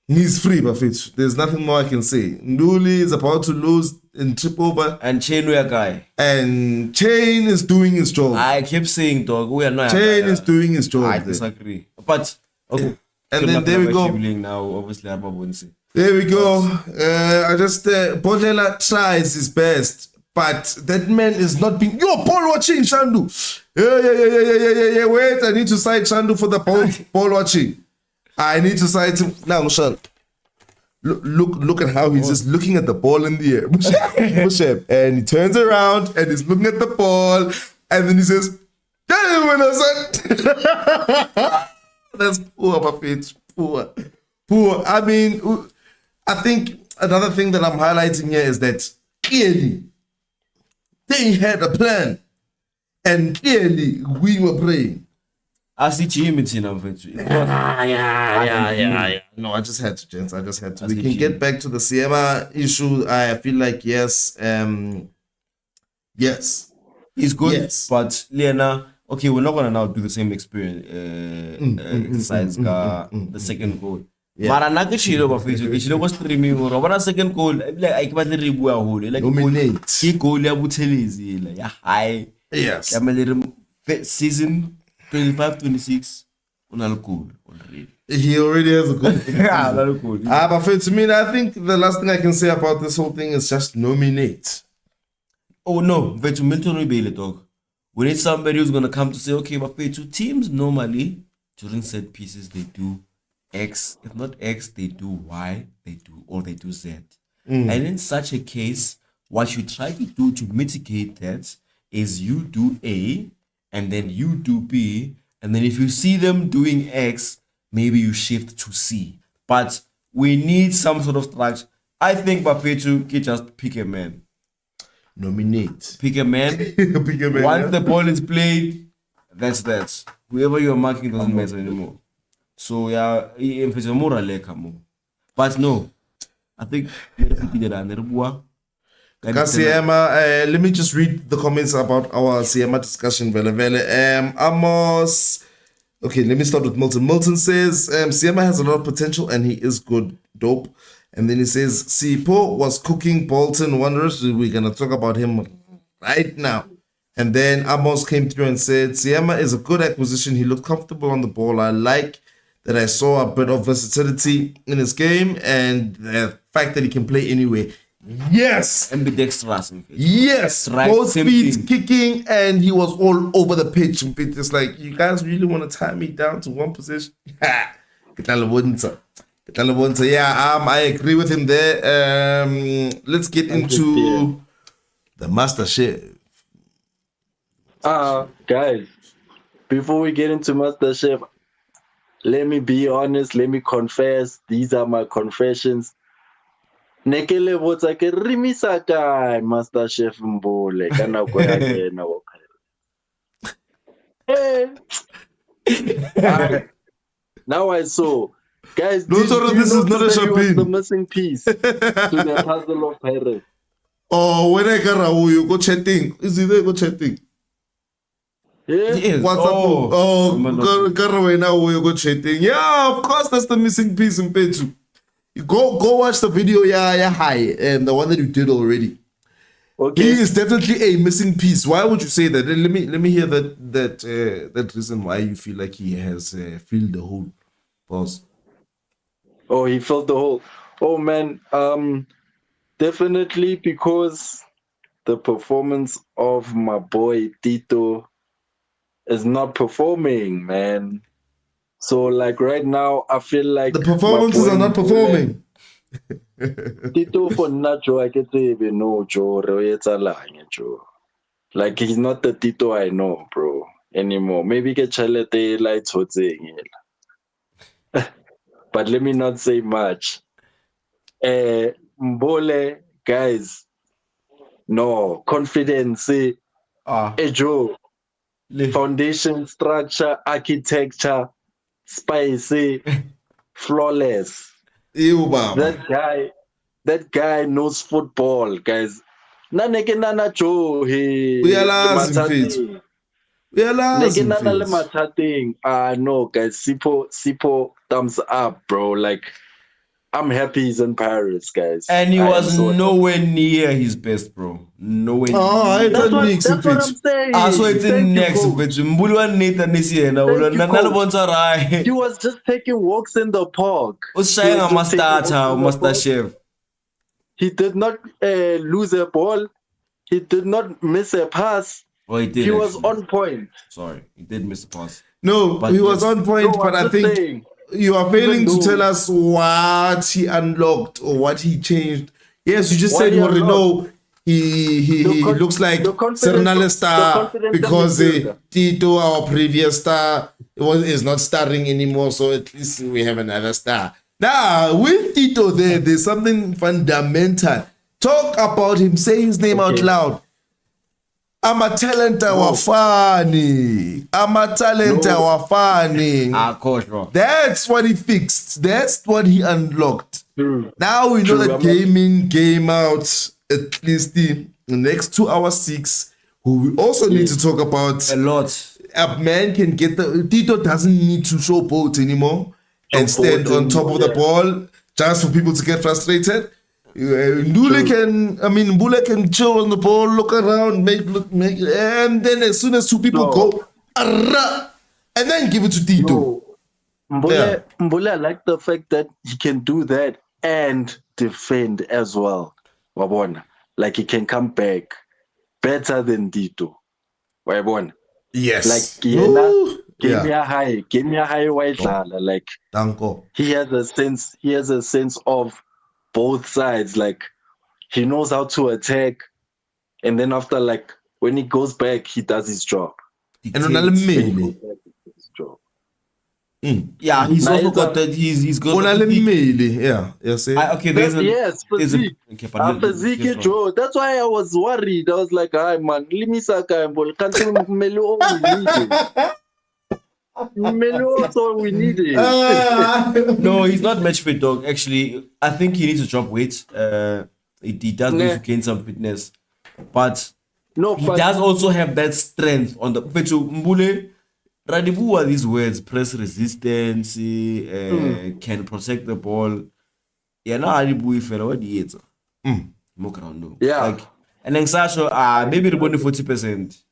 S1: He's free, Bafit. There's nothing more I can say. Nduli is about to lose and trip over.
S3: And Chain, we are guy.
S1: And Chain is doing his job.
S3: I keep saying, dog, we are not.
S1: Chain is doing his job.
S3: I disagree. But, okay.
S1: And then there we go.
S3: Now, obviously, I'm not.
S1: There we go. I just, Bodlela tries his best. But that man is not being. Yo, ball watching, Shandu. Yeah. Wait, I need to cite Shandu for the ball watching. I need to cite him. Now, Mushal. Look at how he's just looking at the ball in the air. Mushab. And he turns around and he's looking at the ball. And then he says, that's poor, Buffett. Poor. I mean, I think another thing that I'm highlighting here is that clearly they had a plan, and clearly we were praying.
S3: I see Jimmy now.
S1: Yeah. No, I just had to, gents. I just had to. We can get back to the Siema issue. I feel like yes. Yes.
S3: It's good,
S1: Yes.
S3: but Lena, okay, we're not gonna now do the same experience exercise the second goal. Mara na ke chilo ba fetso ke chilo go streaming or bona second goal like I ke batle re bua hole like
S1: Dominate.
S3: ke goal ya buthelezi la ya high.
S1: Yes.
S3: Ya mele season 25-26 una le goal already.
S1: He already has a good.
S3: Yeah, una le goal.
S1: But for to me, I think the last thing I can say about this whole thing is just nominate.
S3: Oh no, Vetu Milton Rebele dog. We need somebody who's gonna come to say, okay, but Vetu teams normally during set pieces they do X. If not X, they do Y, they do Z. And in such a case, what you try to do to mitigate that is you do A and then you do B, and then if you see them doing X, maybe you shift to C. But we need some sort of structure. I think Bafetu can just pick a man.
S1: Nominate.
S3: Pick a man.
S1: Pick a man.
S3: Once the ball is played, that's that. Whoever you're marking doesn't matter anymore. So yeah, if it's a more but no, I think
S1: Siema, let me just read the comments about our Siema discussion. Amos. Okay, let me start with Milton. Milton says Siema has a lot of potential and he is good. Dope. And then he says Sipo was cooking Bolton Wanderers. We're gonna talk about him right now. And then Amos came through and said Siema is a good acquisition. He looked comfortable on the ball. I like that I saw a bit of versatility in his game and the fact that he can play anywhere. Yes.
S3: Ambidextrous.
S1: Yes.
S3: Right,
S1: Both
S3: same
S1: feet
S3: thing.
S1: kicking and he was all over the pitch. It's like, you guys really want to tie me down to one position? Yeah, I agree with him there. Let's get into the Master Chef.
S2: Guys, before we get into Master Chef, let me be honest, let me confess. These are my confessions. Nekele votsa ke rimisa kae Master Chef Mbole kana go ya kena wo khaela. Now I saw, guys.
S1: No, sorry, this is not a shopping.
S2: The missing piece to the puzzle of Pirates.
S1: Oh, when I you go chatting. Is it there? Go chatting.
S2: Yeah.
S1: What's up? When you go chatting. Yeah, of course, that's the missing piece in Petu. Go watch the video. Yeah, hi, and the one that you did already.
S2: Okay.
S1: He is definitely a missing piece. Why would you say that? Let me hear that reason why you feel like he has filled the hole. Pause.
S2: Oh, he filled the hole. Oh man, definitely because the performance of my boy Tito is not performing, man. So like right now, I feel like
S1: the performances are not performing.
S2: Tito for Nacho, I can say even no Joe, Joe. Like he's not the Tito I know, bro, anymore. Maybe get chalete lights but let me not say much. Mbole, guys, no confidence. Joe, foundation structure, architecture, spicy, flawless.
S1: Ew, Baba.
S2: That guy knows football, guys. Naneke nana Joe, he
S1: Uyalazi mfethu. Uyalazi mfethu.
S2: No, guys, Sipo, thumbs up, bro. Like, I'm happy he's in Paris, guys.
S3: And he was nowhere near his best, bro. Nowhere near.
S1: I
S2: That's
S1: don't
S2: what
S1: mix
S2: I'm
S1: it.
S2: saying.
S3: So it's in
S2: Thank you,
S3: next
S2: coach.
S3: but Mbulwa Nathan Nisiena
S2: He was just taking walks in the park.
S3: Ushaya master chef.
S2: He did not lose a ball. He did not miss a pass.
S3: Oh, he did.
S2: He was on point.
S3: Sorry, he did miss a pass.
S1: No,
S3: But
S1: he was
S3: yes.
S1: on point,
S2: No,
S1: but
S2: I'm
S1: I
S2: just
S1: think
S2: saying.
S1: you are failing
S2: Even
S1: to
S2: though-
S1: tell us what he unlocked or what he changed. Yes, you just
S2: What
S1: said
S2: he
S1: Moreno. He looks like
S2: the confidence-
S1: Serenale
S2: the
S1: star
S2: confidence in
S1: because
S2: midfielder.
S1: Tito, our previous star, is not starring anymore. So at least we have another star. Now with Tito there's something fundamental. Talk about him. Say his name out loud. I'm a talent awafani. I'm a talent awafani.
S3: Coach, bro.
S1: That's what he fixed. That's what he unlocked.
S2: True.
S1: Now we know
S2: True,
S1: that
S2: I'm
S1: game in, game out, at least the next 2 hours 6, who we also need to talk about.
S3: A lot.
S1: A man can get Tito doesn't need to show boats anymore and stand on top of the ball just for people to get frustrated. Mbule can chill on the ball, look around, make, and then as soon as 2 people go, and then give it to Tito.
S2: No. Mbule, I like the fact that he can do that and defend as well. Wabona. Like he can come back better than Tito. Wabona.
S1: Yes.
S2: Like give me a high white lala. Like
S1: Danko.
S2: he has a sense of both sides. Like he knows how to attack, and then after, like when he goes back, he does his job.
S1: And Onalemele.
S3: Yeah, he's also got that. He's got.
S1: Onalemele. Yeah. Yes.
S3: Okay, there's
S2: Physique.
S3: Okay, but
S2: Physique, Joe. That's why I was worried. I was like, "Hi, man, let me saka ball. Can't you Melo? We need it. Melo, that's all we needed."
S3: No, he's not match fit, dog. Actually, I think he needs to drop weight. He does need to gain some fitness, but he does also have that strength on the. Mbule, Radibu are these words: press resistance, can protect the ball. Yeah, now Radibu fella, what do you
S2: Yeah.
S3: like, and then Sasha, maybe the 40%.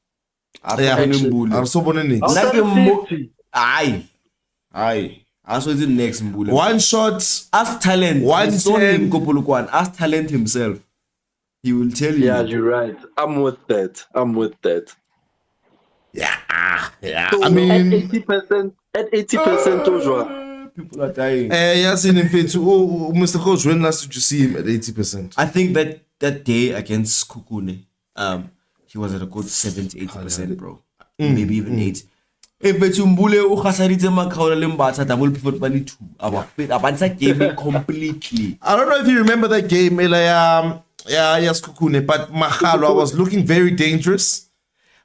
S3: Aye. Also, the next Mbule.
S1: One shot.
S3: Ask talent. Ask talent himself. He will tell you.
S2: Yeah, you're right. I'm with that.
S1: Yeah.
S2: So
S1: I mean,
S2: at 80%, Joshua.
S3: People are dying.
S1: Yes, in Mr. Coach, when last did you see him at 80%?
S3: I think that day against Kukune, he was at a good 70-80%, bro. Maybe even 80. If Mbule o khasaritse makhaola le mbatsa double pivot ba le 2. Abansa game completely.
S1: I don't know if you remember that game, yes, Kukune, but Makhalwa was looking very dangerous.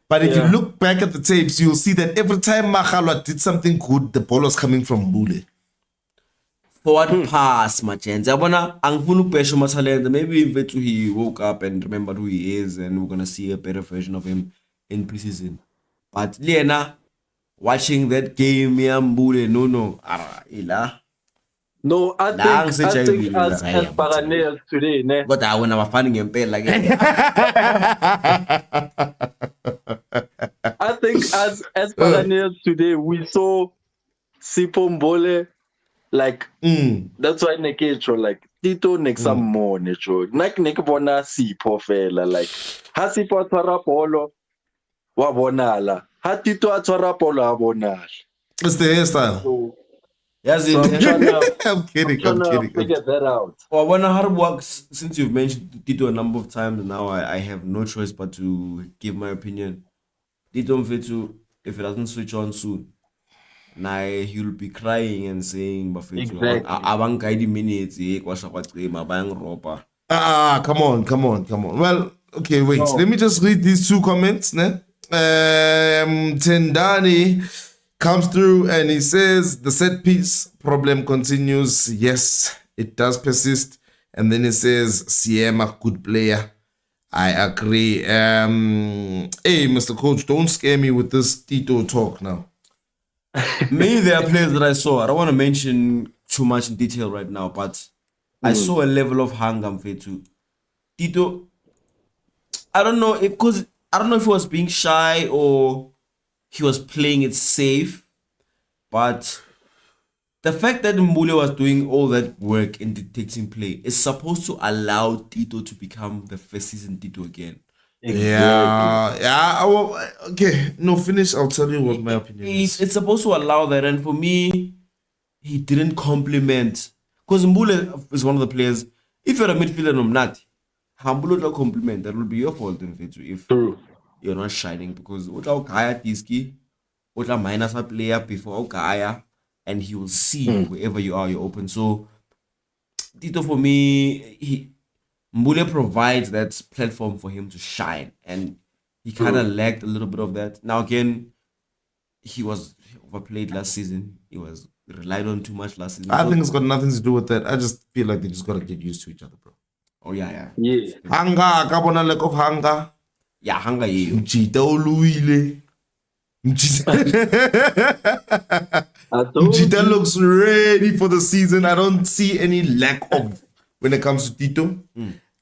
S1: But if you look back at the tapes, you'll see that every time Makhalwa did something good, the ball was coming from Mbule.
S3: Forward pass, my chance. I wanna maybe he woke up and remembered who he is, and we're gonna see a better version of him in preseason. But Lena, watching that game, Mbule, no.
S2: No, I think as Paranel today, ne?
S3: But I when I was finding him like
S2: I think as Paranel today, we saw Sipo Mbole, like that's why Nekecho, like Tito next some more Necho. Like Nekebona Sipo fela, like ha Sipo atwara polo wa bonala. Ha Tito atwara polo wa bonala.
S1: It's the hairstyle.
S2: So,
S3: Yes,
S2: So I'm trying to,
S1: I'm kidding. I'm kidding.
S2: figure that out.
S3: Well, when how it works, since you've mentioned Tito a number of times now, I have no choice but to give my opinion. Tito Mfethu, if it doesn't switch on soon, now he'll be crying and saying, Bafethu,
S2: Exactly.
S3: abang kaidi minutes, kwasha kwacima, bang ropa.
S1: Come on. Well, okay, wait.
S2: No.
S1: Let me just read these two comments. Ne? Tendani comes through and he says the set piece problem continues. Yes, it does persist. And then he says Siema, good player. I agree. Hey, Mr. Coach, don't scare me with this Tito talk now.
S3: Maybe there are players that I saw. I don't want to mention too much in detail right now, but I saw a level of hunger, Mfethu. Tito, I don't know if he was being shy or he was playing it safe, but the fact that Mbule was doing all that work in detecting play is supposed to allow Tito to become the first season Tito again.
S1: Yeah. Well, okay, no, finish. I'll tell you what my opinion is.
S3: It's supposed to allow that, and for me, he didn't compliment. Because Mbule is one of the players. If you're a midfielder and I'm not, Mbule will compliment. That will be your fault if
S2: True.
S3: you're not shining. Because Utla Kaya Tiski, Utla minus a player before Kaya, and he will see wherever you are, you're open. So, Tito, for me, Mbule provides that platform for him to shine, and he kind of lacked a little bit of that. Now again, he was overplayed last season. He was relied on too much last season.
S1: I think it's got nothing to do with that. I just feel like they just gotta get used to each other, bro.
S3: Oh yeah.
S1: Hunger, kabona lack of hunger.
S3: Yeah, hunger you.
S1: Mjita uluile. Mjita looks ready for the season. I don't see any lack of when it comes to Tito.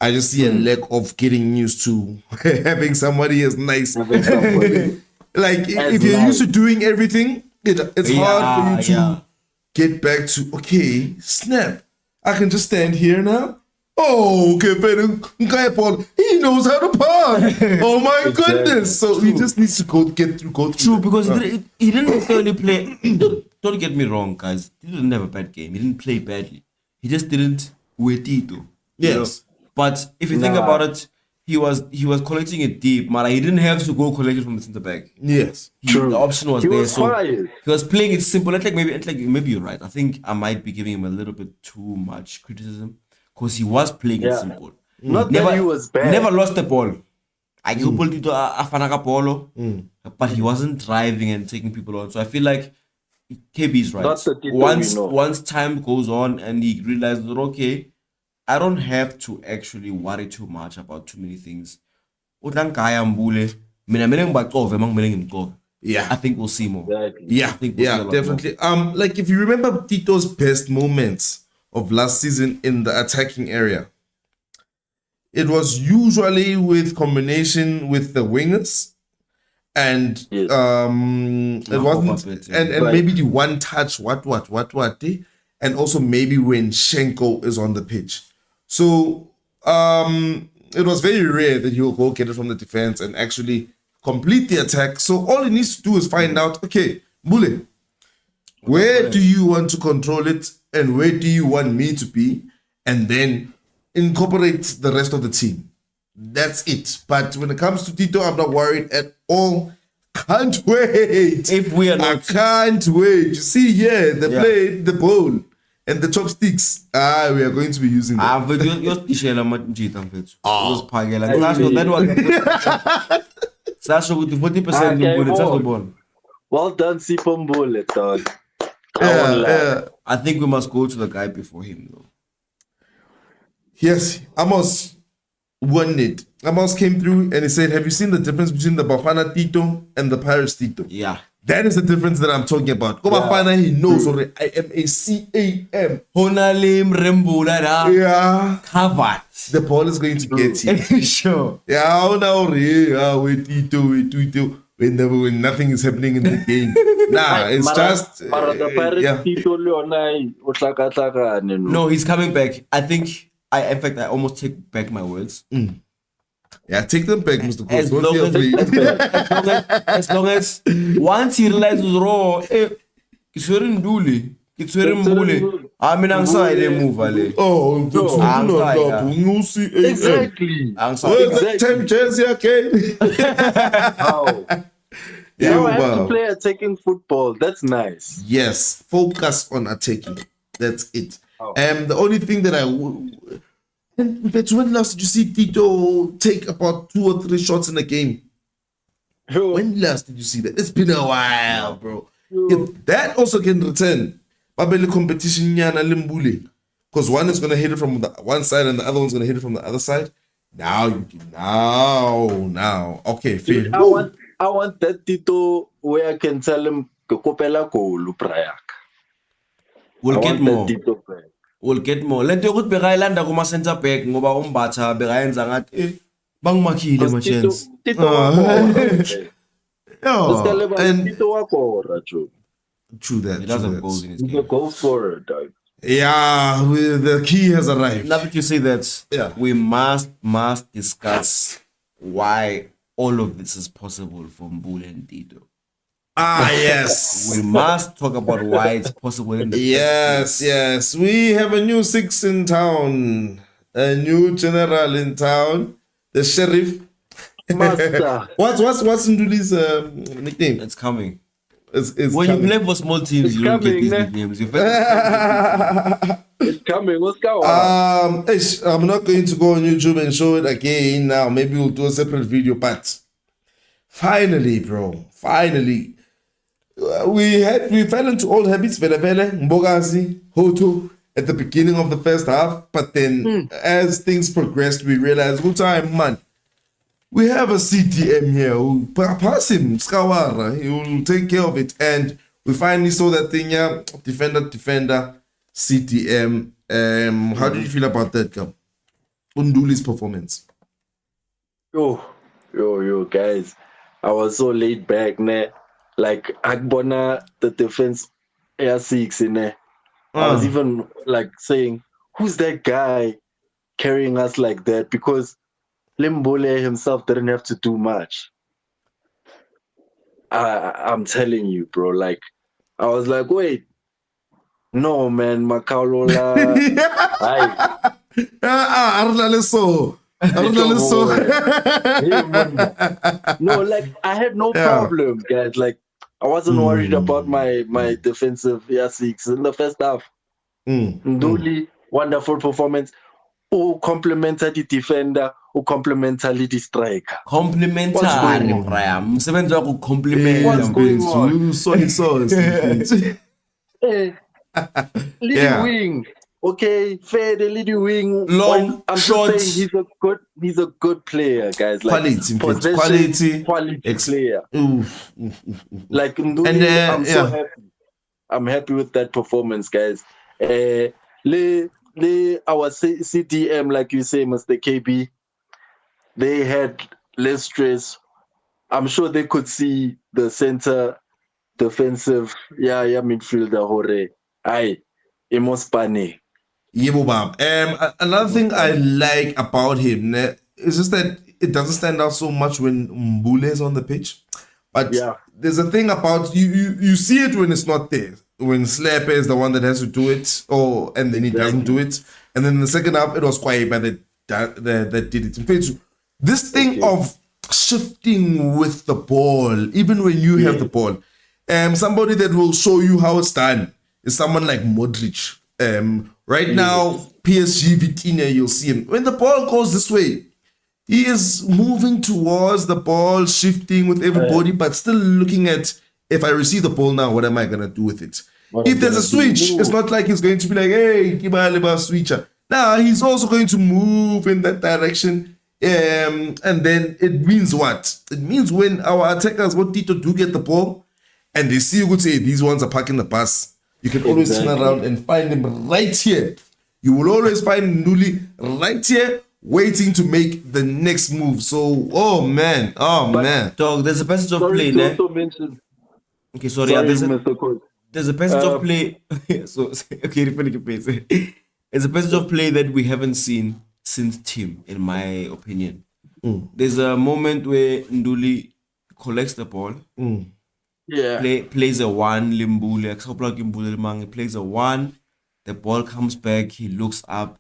S1: I just see a lack of getting used to having somebody as nice. Like if you're used to doing everything, it's hard for you to get back to, okay, snap. I can just stand here now. Oh, okay, Paul, he knows how to pass. Oh my goodness. So he just needs to go through.
S3: True, because he didn't necessarily play. Don't get me wrong, guys. He didn't have a bad game. He didn't play badly. He just didn't wear Tito.
S1: Yes.
S3: But if you think about it, he was collecting it deep, man. He didn't have to go collect it from the center back.
S1: Yes.
S3: The option was
S2: He
S3: there.
S2: was quiet.
S3: He was playing it simple. Maybe you're right. I think I might be giving him a little bit too much criticism because he was playing it simple.
S2: Not that he was bad.
S3: Never lost the ball. I pulled it to Afanaka Polo, but he wasn't driving and taking people on. So I feel like KB is right.
S2: That's the Tito
S3: Once time goes on and he realizes that, okay, I don't have to actually worry too much about too many things. Yeah, I think we'll see more.
S2: Exactly.
S1: Yeah,
S3: I think we'll see a lot
S1: definitely. Like if you remember Tito's best moments of last season in the attacking area, it was usually with combination with the wingers, and
S2: Yes.
S1: it wasn't, and maybe the one touch, what, and also maybe when Schenko is on the pitch. So it was very rare that he'll go get it from the defense and actually complete the attack. So all he needs to do is find out, okay, Mbule, where do you want to control it and where do you want me to be? And then incorporate the rest of the team. That's it. But when it comes to Tito, I'm not worried at all. Can't wait.
S3: If we are not,
S1: I can't wait. You see here, the plate, the bowl, and the chopsticks. We are going to be using them.
S3: but you're Sasha with the 40%
S2: Well done, Sipombole, dog.
S3: I think we must go to the guy before him, though.
S1: Yes, Amos won it. Amos came through and he said, have you seen the difference between the Bafana Tito and the Paris Tito?
S3: Yeah.
S1: That is the difference that I'm talking about. Bafana, he knows already. I am a CAM.
S3: Honalim Rembula.
S1: Yeah.
S3: Covered.
S1: The ball is going to get him.
S3: Sure.
S1: Yeah, wait, Tito. When nothing is happening in the game. Nah, it's just.
S3: No, he's coming back. In fact, I almost take back my words.
S1: Yeah, take them back, Mr. Coach. Don't be afraid.
S3: As long as once he realizes raw, Kishorin Duli, It's very mbule. I mean, I'm sorry, they move, Ale.
S1: Oh,
S2: Exactly.
S3: I'm sorry.
S1: Where's the 10 jersey again?
S2: How?
S1: Yeah,
S2: Now I have to
S1: wow.
S2: play attacking football. That's nice.
S1: Yes, focus on attacking. That's it.
S2: Oh.
S1: The only thing that but when last did you see Tito take about 2 or 3 shots in a game? When last did you see that? It's been a while, bro. If that also can return, Babeli competition yana limbuli. Because one is gonna hit it from the one side and the other one's gonna hit it from the other side. Now you can now. Okay, fair.
S2: Dude, I want that Tito where I can tell him kopela goal prayak.
S3: We'll get more.
S2: Tito back.
S3: We'll get more. Let the good begailanda kuma center back ngoba umbatha begayenza ngathi bangimakhile ma chance.
S2: Tito wakora.
S1: Yeah, and
S2: Tito wakora, Joe.
S1: true that.
S3: He doesn't
S1: True
S3: goals
S1: that.
S3: in his
S2: He's a
S3: game.
S2: goal scorer, dog.
S1: Yeah, the key has arrived.
S3: Now that you say that,
S1: Yeah.
S3: we must discuss why all of this is possible for Mbule and Tito.
S1: Ah, yes.
S3: We must talk about why it's possible in the
S1: Yes. We have a new 6 in town, a new general in town, the sheriff.
S2: Master.
S1: What's Nduli's nickname?
S3: It's coming.
S1: It's
S3: When
S1: coming.
S3: you play for small teams,
S2: It's
S3: you don't get
S2: coming,
S3: these
S2: ne?
S3: nicknames. You
S2: It's coming. Let's go.
S1: I'm not going to go on YouTube and show it again now. Maybe we'll do a separate video, but finally, bro, we fell into old habits, Vele, Mbogazi, Hoto, at the beginning of the first half, but then as things progressed, we realized, good time, man. We have a CDM here. We'll pass him, Skawara. He will take care of it. And we finally saw that thing, yeah. Defender, CDM. How did you feel about that, Gab? Unduli's performance.
S2: Yo, guys. I was so laid back, ne? Like, Agbona, the defense, Air 6, ne? I was even, like, saying, who's that guy carrying us like that? Because Limbole himself didn't have to do much. I'm telling you, bro. Like, I was like, wait, no, man, Makaulola. No, like, I had no problem, guys. Like, I wasn't worried about my defensive six in the first half. Nduli, wonderful performance. Who complimented the defender, who complimented the striker.
S3: Complimentary, Prem. Msebenzi wako compliment.
S2: What's going on? Leading wing. Okay, fair, the leading wing.
S3: Long,
S2: I'm
S3: short.
S2: just saying he's a good player, guys. Like,
S1: Quality
S2: player. Like Nduli,
S1: And,
S2: I'm so happy. I'm happy with that performance, guys. Our CDM, like you say, Mr. KB, they had less stress. I'm sure they could see the center defensive, midfielder, Hore. Aye, Emos Pane.
S1: Another thing I like about him is just that it doesn't stand out so much when Mbule is on the pitch. But there's a thing about you see it when it's not there. When Slapper is the one that has to do it, and then he doesn't do it. And then in the second half, it was Kwaiba that did it. In fact, this thing of shifting with the ball, even when you have the ball, somebody that will show you how it's done is someone like Modric. Right now, PSG Vitinha, you'll see him. When the ball goes this way, he is moving towards the ball, shifting with everybody, but still looking at, if I receive the ball now, what am I going to do with it? If there's a switch, it's not like he's going to be like, hey, Kiba switcher. Now he's also going to move in that direction. And then it means what? It means when our attackers, what Tito do get the ball, and they see you could say, these ones are parking the bus, you can always turn around and find them right here. You will always find Nduli right here, waiting to make the next move. So, man.
S3: Dog, there's a passage of play there. Okay, sorry, there's a passage of play. There's a passage of play that we haven't seen since Tim, in my opinion. There's a moment where Nduli collects the ball,
S2: Yeah.
S3: plays a one, Limbule, he plays a one, the ball comes back, he looks up,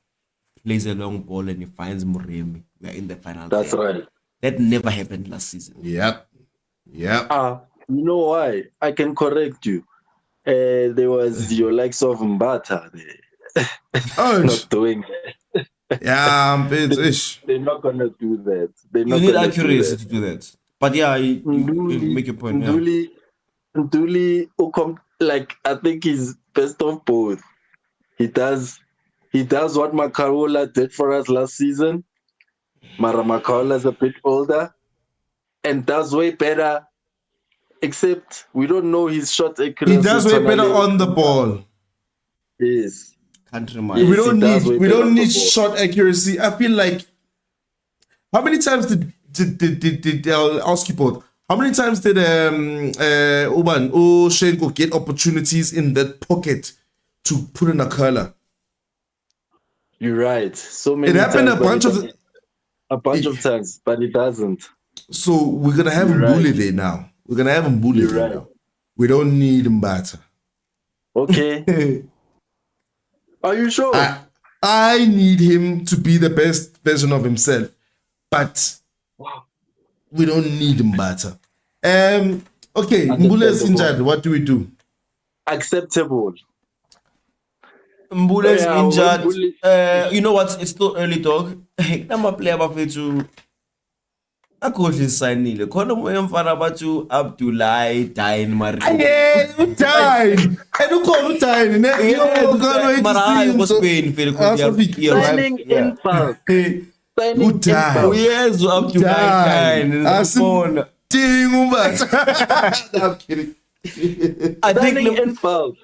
S3: plays a long ball, and he finds Muremi. We are in the final
S2: That's
S3: third.
S2: right.
S3: That never happened last season.
S1: Yep.
S2: You know why? I can correct you. There was your likes of Mbata there.
S1: Oh,
S2: Not doing that.
S1: yeah, it's
S2: They're not gonna do that. They're
S3: You
S2: not
S3: need
S2: gonna
S3: accuracy
S2: do
S3: to do that. But yeah, you
S2: that.
S3: make your point. Yeah.
S2: Nduli, like I think he's best of both. He does what Makarola did for us last season. Mara Makarola's a bit older and does way better. Except we don't know his shot accuracy.
S1: he does way better on the ball.
S2: Yes.
S3: Country
S2: Yes,
S3: man.
S1: We don't
S2: he does
S1: need
S2: way
S1: we
S2: better
S1: don't
S2: on the
S1: need
S2: ball.
S1: shot accuracy. I feel like how many times did I'll ask you both? How many times did Oban or Shenko get opportunities in that pocket to put in a curler?
S2: You're right. So many
S1: It happened
S2: times,
S1: a bunch of
S2: times, but it doesn't.
S1: so we're gonna have
S2: You're
S1: Mbule
S2: right.
S1: there now. We're gonna have Mbule
S2: You're
S1: there
S2: right.
S1: now. We don't need Mbata.
S2: Okay. Are you sure?
S1: I need him to be the best version of himself, but we don't need Mbata. Okay, Mbule is injured. What do we do?
S2: Acceptable.
S3: Mbule's
S2: Yeah,
S3: injured.
S2: Mbule-
S3: You know what? It's still early, dog. I'm a player bafethu. Akhohle signile. Khona umoya mfana bathu Abdullah Dine Mari.
S1: Yeah, Udine. And who called Udine?
S3: Mara hayi ko Spain vele
S2: Signing in bulk. Signing in
S1: Udine.
S2: bulk.
S3: Uyezwa Abdullah Dine. Ngibona.
S1: Ding Mbata. I'm kidding.
S3: I
S2: Signing in bulk.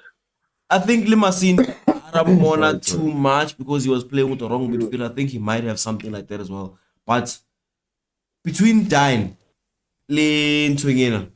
S3: Limasin Ramona too much because he was playing with the wrong midfield. I think he might have something like that as well. But between Dine, le Ntwengena,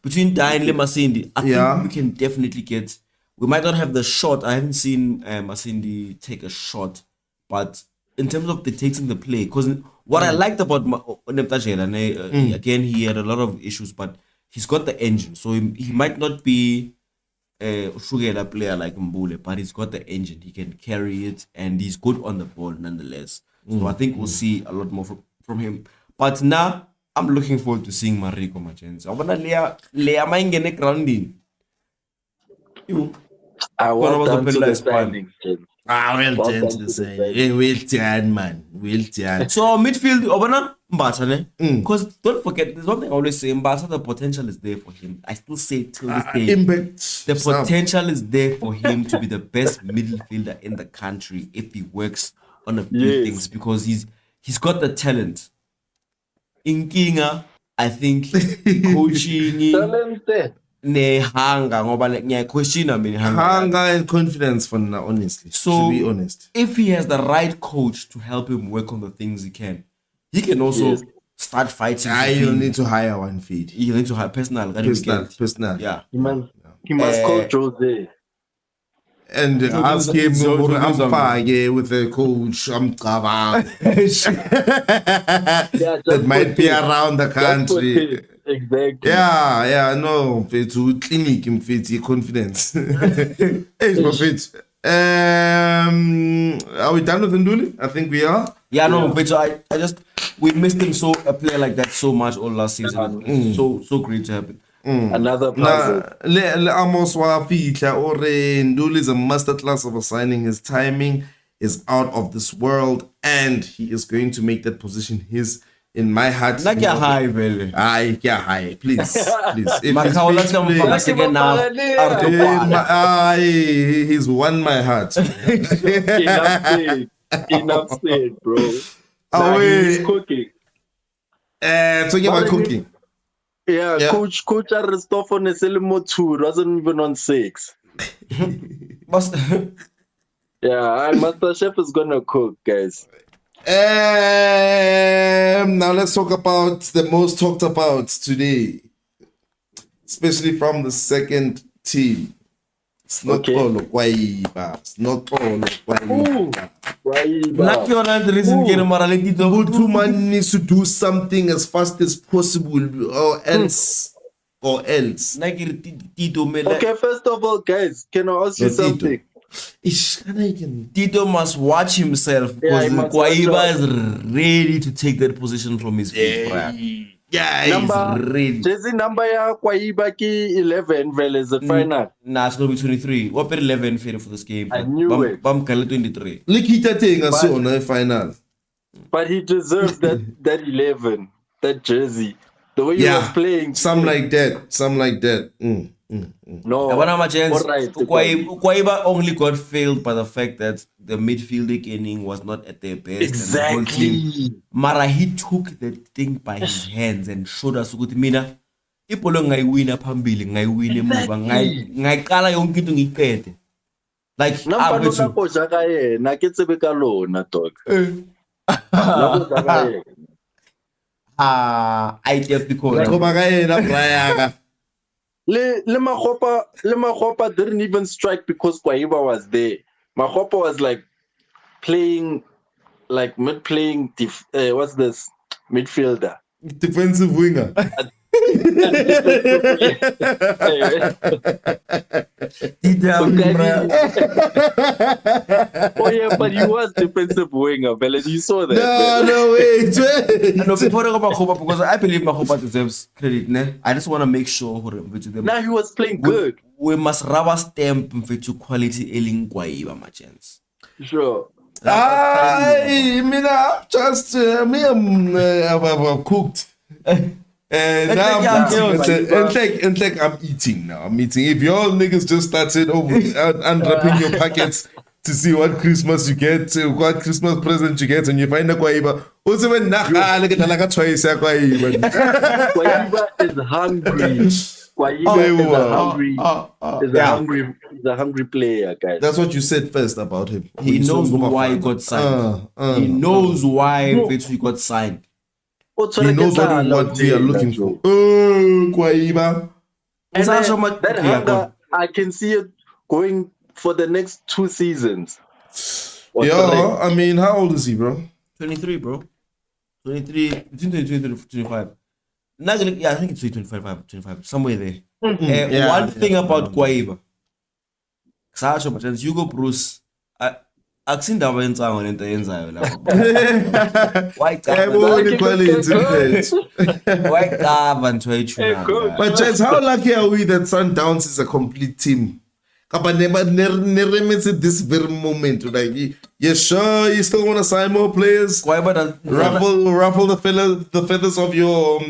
S3: between Dine le Masindi, I think we can definitely get. We might not have the shot. I haven't seen Masindi take a shot, but in terms of dictating the play, because what I liked about Neptajela, again, he had a lot of issues, but he's got the engine, so he might not be a Shugela player like Mbule, but he's got the engine. He can carry it, and he's good on the ball nonetheless. So I think we'll see a lot more from him. But now I'm looking forward to seeing Mariko Machenza. I wanna lay maingene grounding.
S2: Well
S3: was
S2: done
S3: a
S2: to
S3: pillar
S2: the
S3: is fine.
S2: signing, Jen.
S1: Well
S2: Well
S1: done
S2: done
S1: to
S2: to
S1: the
S2: the
S1: side.
S2: side.
S1: Well done, man. Well done.
S3: So midfield, Obana Mbata, ne? Because don't forget, there's one thing I always say: Mbata, the potential is there for him. I still say till this day,
S1: Impact.
S3: the potential is there for him to be the best midfielder in the country if he works on a few
S2: Yes.
S3: things, because he's got the talent. In Kinga, I think coaching
S2: Talented.
S3: ne hanga ngoba ngiyay question mina
S1: Hunger and confidence for now, honestly.
S3: So
S1: to be honest.
S3: if he has the right coach to help him work on the things he can also
S2: Yes.
S3: start fighting.
S1: You'll need to hire one feed.
S3: You need to have personal.
S1: Personal.
S3: Yeah.
S2: He must coach Jose.
S1: And ask him I'm fine with the coach. I'm covered.
S2: Yeah,
S1: That might be around the country.
S2: Exactly.
S1: Yeah, no. To clinic him fit confidence. Hey, Prophet. Are we done with Nduli? I think we are.
S3: Yeah, no, but so I just we missed him a player like that so much all last season. So great to happen.
S2: Another puzzle.
S1: Le Amos wa fihla ore Nduli is a masterclass of a signing. His timing is out of this world, and he is going to make that position his. In my heart,
S3: Like a high, vele.
S1: High, please. If
S3: Makaola
S1: he's playing-
S3: tlamfaka second now.
S1: he's won my heart.
S2: Enough said, bro.
S1: Oh,
S2: Nah, he's
S1: wait.
S2: cooking.
S1: Talking about cooking.
S2: Yeah,
S1: Yeah.
S2: Coach Aristofan Selimotur wasn't even on 6. Yeah, and Master Chef is gonna cook, guys.
S1: Now let's talk about the most talked about today, especially from the second team. It's not
S2: Okay.
S1: all of Waiba. It's not all of Waiba.
S3: Lucky or not, the reason get morality
S1: Butuman needs to do something as fast as possible, or else.
S2: Okay, first of all, guys, can I ask you something?
S3: Tito must watch himself
S2: Yeah,
S3: because
S2: he must watch
S3: Guaiba
S2: out.
S3: is ready to take that position from his feet.
S1: Yeah,
S3: He's ready.
S2: Jersey number ya Kwaiba ki 11 vele is the final.
S3: Nah, it's gonna be 23. What per 11 for this game?
S2: I knew it.
S3: Bam Kale 23.
S1: Likita thing as on the final.
S2: But he deserves that 11, that jersey. The way he was playing.
S1: Some like that.
S2: No.
S3: Alright. Guaiba only got failed by the fact that the midfield inning was not at their best.
S2: Exactly.
S3: Mara, he took the thing by his hands and showed us ukuthi mina ibhola ngayiwina phambili ngayiwina emuva ngayiqala yonke into ngiyiqede. Like
S2: Namba no napo jaka yena ke tsebe ka lona dog. Napo jaka yena.
S3: I definitely call it.
S2: Le Magopa didn't even strike because Kwaiba was there. Magopa was like playing like mid-playing what's this? Midfielder.
S1: Defensive winger.
S2: Oh yeah, but he was defensive winger, Bella. You saw that.
S1: No, wait.
S3: No, before I go back Magopa, because I believe Magopa deserves credit. I just want to make sure
S2: now he was playing good.
S3: We must rubber stamp to quality Eling Guaiba, my chance.
S2: Sure.
S1: I'm cooked. And now I'm eating now. I'm eating. If y'all niggas just started unwrapping your packets to see what Christmas you get, what Christmas present you get, and you find a Kwaiba. Also, when
S2: Kwaiba is hungry. Kwaiba is a hungry player, guys.
S1: That's what you said first about him.
S3: He knows why he got signed. He knows why he got signed.
S1: He knows what we are looking for. Kwaiba.
S2: And that hunger, I can see it going for the next 2 seasons.
S1: Yeah, I mean, how old is he, bro?
S3: 23, bro. 23, between 23 and 25. Not gonna, yeah, I think it's 25, somewhere there. One thing about Kwaiba, Hugo Bruce, I've seen that when someone in the inside. Why
S1: But Chance, how lucky are we that Sundowns is a complete team? But never at this very moment. Like, you sure you still want to sign more players? Ruffle the feathers of your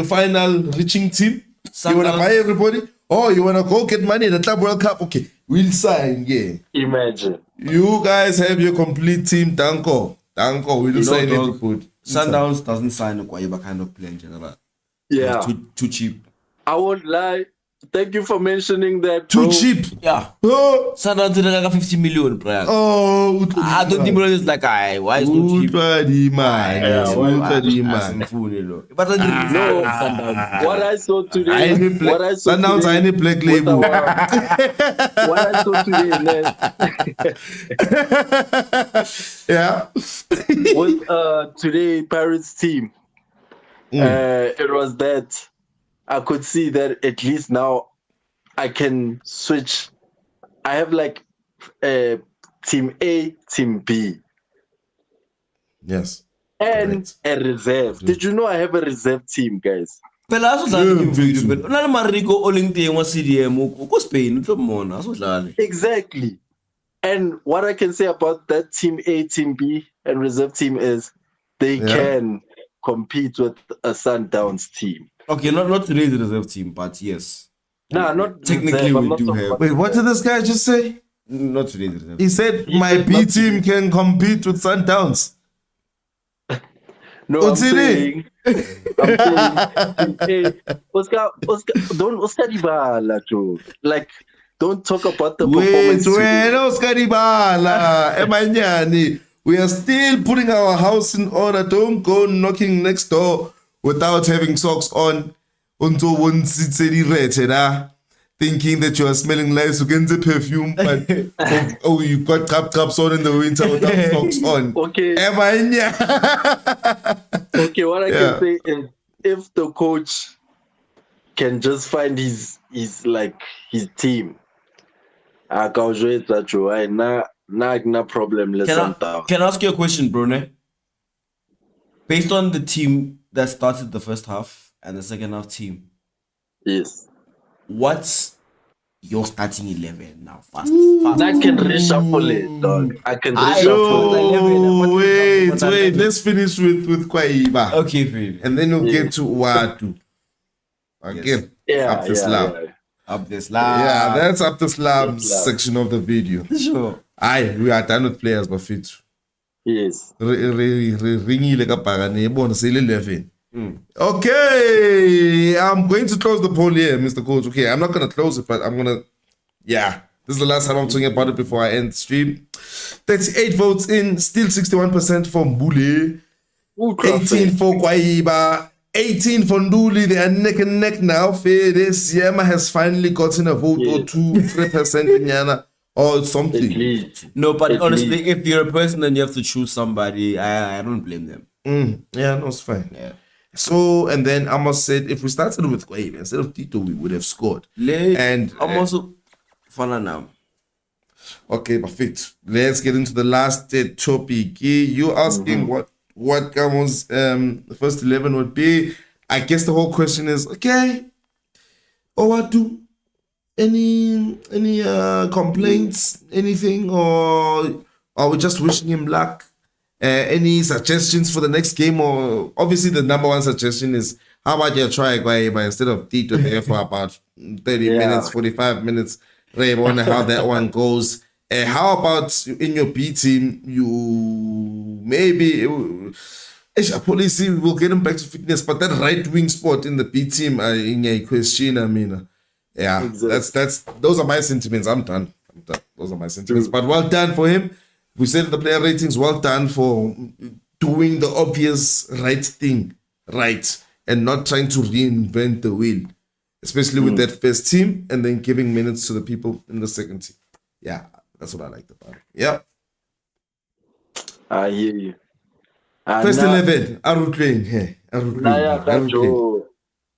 S1: final reaching team. You want to buy everybody? Oh, you want to go get money in the Club World Cup? Okay, we'll sign. Yeah.
S2: Imagine.
S1: You guys have your complete team. Danko, we'll sign everybody.
S3: Sundowns doesn't sign a Kwaiba kind of player in general.
S2: Yeah.
S3: Too cheap.
S2: I won't lie. Thank you for mentioning that.
S1: Too cheap.
S3: Yeah. Sundowns did like 50 million, bro.
S1: Oh,
S3: I don't think it's like, why is it too cheap?
S2: But no, what I saw today,
S1: Sundowns are any black label.
S2: What I saw today,
S1: yeah,
S2: was today Pirates team. It was that I could see that at least now I can switch. I have like team A, team B.
S1: Yes.
S2: And a reserve. Did you know I have a reserve team, guys? Exactly. And what I can say about that team A, team B, and reserve team is they can compete with a Sundowns team.
S3: Okay, not today's reserve team, but yes.
S2: Nah, not
S3: technically
S2: reserve,
S3: we do have.
S1: Wait, what did this guy just say?
S3: Not today's reserve.
S1: He said my B team can compete with Sundowns.
S2: No, I'm saying, hey, Oscar, Oscar Dibala, Joe. Like, don't talk about the performance.
S1: Wait, Oscar Dibala, Emanyani. We are still putting our house in order. Don't go knocking next door without having socks on. There's thinking that you are smelling nice against the perfume, but oh, you got traps on in the winter without socks on.
S2: Okay.
S1: Am I in here?
S2: Okay, what I
S1: Yeah.
S2: can say is if the coach can just find his team, I can show it that you are no problem.
S3: Can I ask you a question, Brune? Based on the team that started the first half and the second half team,
S2: Yes.
S3: what's your starting 11 now? Fast.
S2: I can reshuffle it, dog. I can reshuffle it.
S1: Yo, wait. Let's finish with Kwaiba.
S3: Okay, baby.
S1: And then we'll get to Ouaddou. Again,
S2: Yeah,
S1: up the slab.
S2: yeah.
S3: Up the slab.
S1: Yeah, that's up the slab section of the video.
S3: Sure.
S1: Aye, we are done with players, but fit.
S2: Yes.
S1: Ringile ka Pagane, bona sele 11. Okay, I'm going to close the poll here, Mr. Coach. Okay, I'm not going to close it, but I'm going to, yeah. This is the last time I'm talking about it before I end the stream. 38 votes in, still 61% for Mbule, 18 for Kwaiba, 18 for Nduli. They are neck and neck now. This Yama has finally gotten a vote or 2-3% in Yana or something.
S3: No, but honestly, if you're a person and you have to choose somebody, I don't blame them.
S1: Yeah, no, it's fine.
S3: Yeah.
S1: So, and then Amos said, if we started with Kwaiba instead of Tito, we would have scored. And
S3: I'm also fun now.
S1: Okay, perfect. Let's get into the last topic. You asking what Camo's first 11 would be. I guess the whole question is, okay, Ouaddou, any complaints, anything, or are we just wishing him luck? Any suggestions for the next game? Or obviously the number one suggestion is, how about you try Kwaiba instead of Tito there for about 30 minutes, 45 minutes. Ray, I wonder how that one goes. How about in your B team? You maybe policy will get him back to fitness, but that right wing spot in the B team in a question. I mean, yeah, exactly. that's those are my sentiments. I'm done. Those are my sentiments. But well done for him. We said the player ratings. Well done for doing the obvious right thing, right, and not trying to reinvent the wheel. Especially with that first team and then giving minutes to the people in the second team. Yeah, that's what I liked about it. Yeah.
S2: I hear you.
S1: First 11, Arutlane. Hey,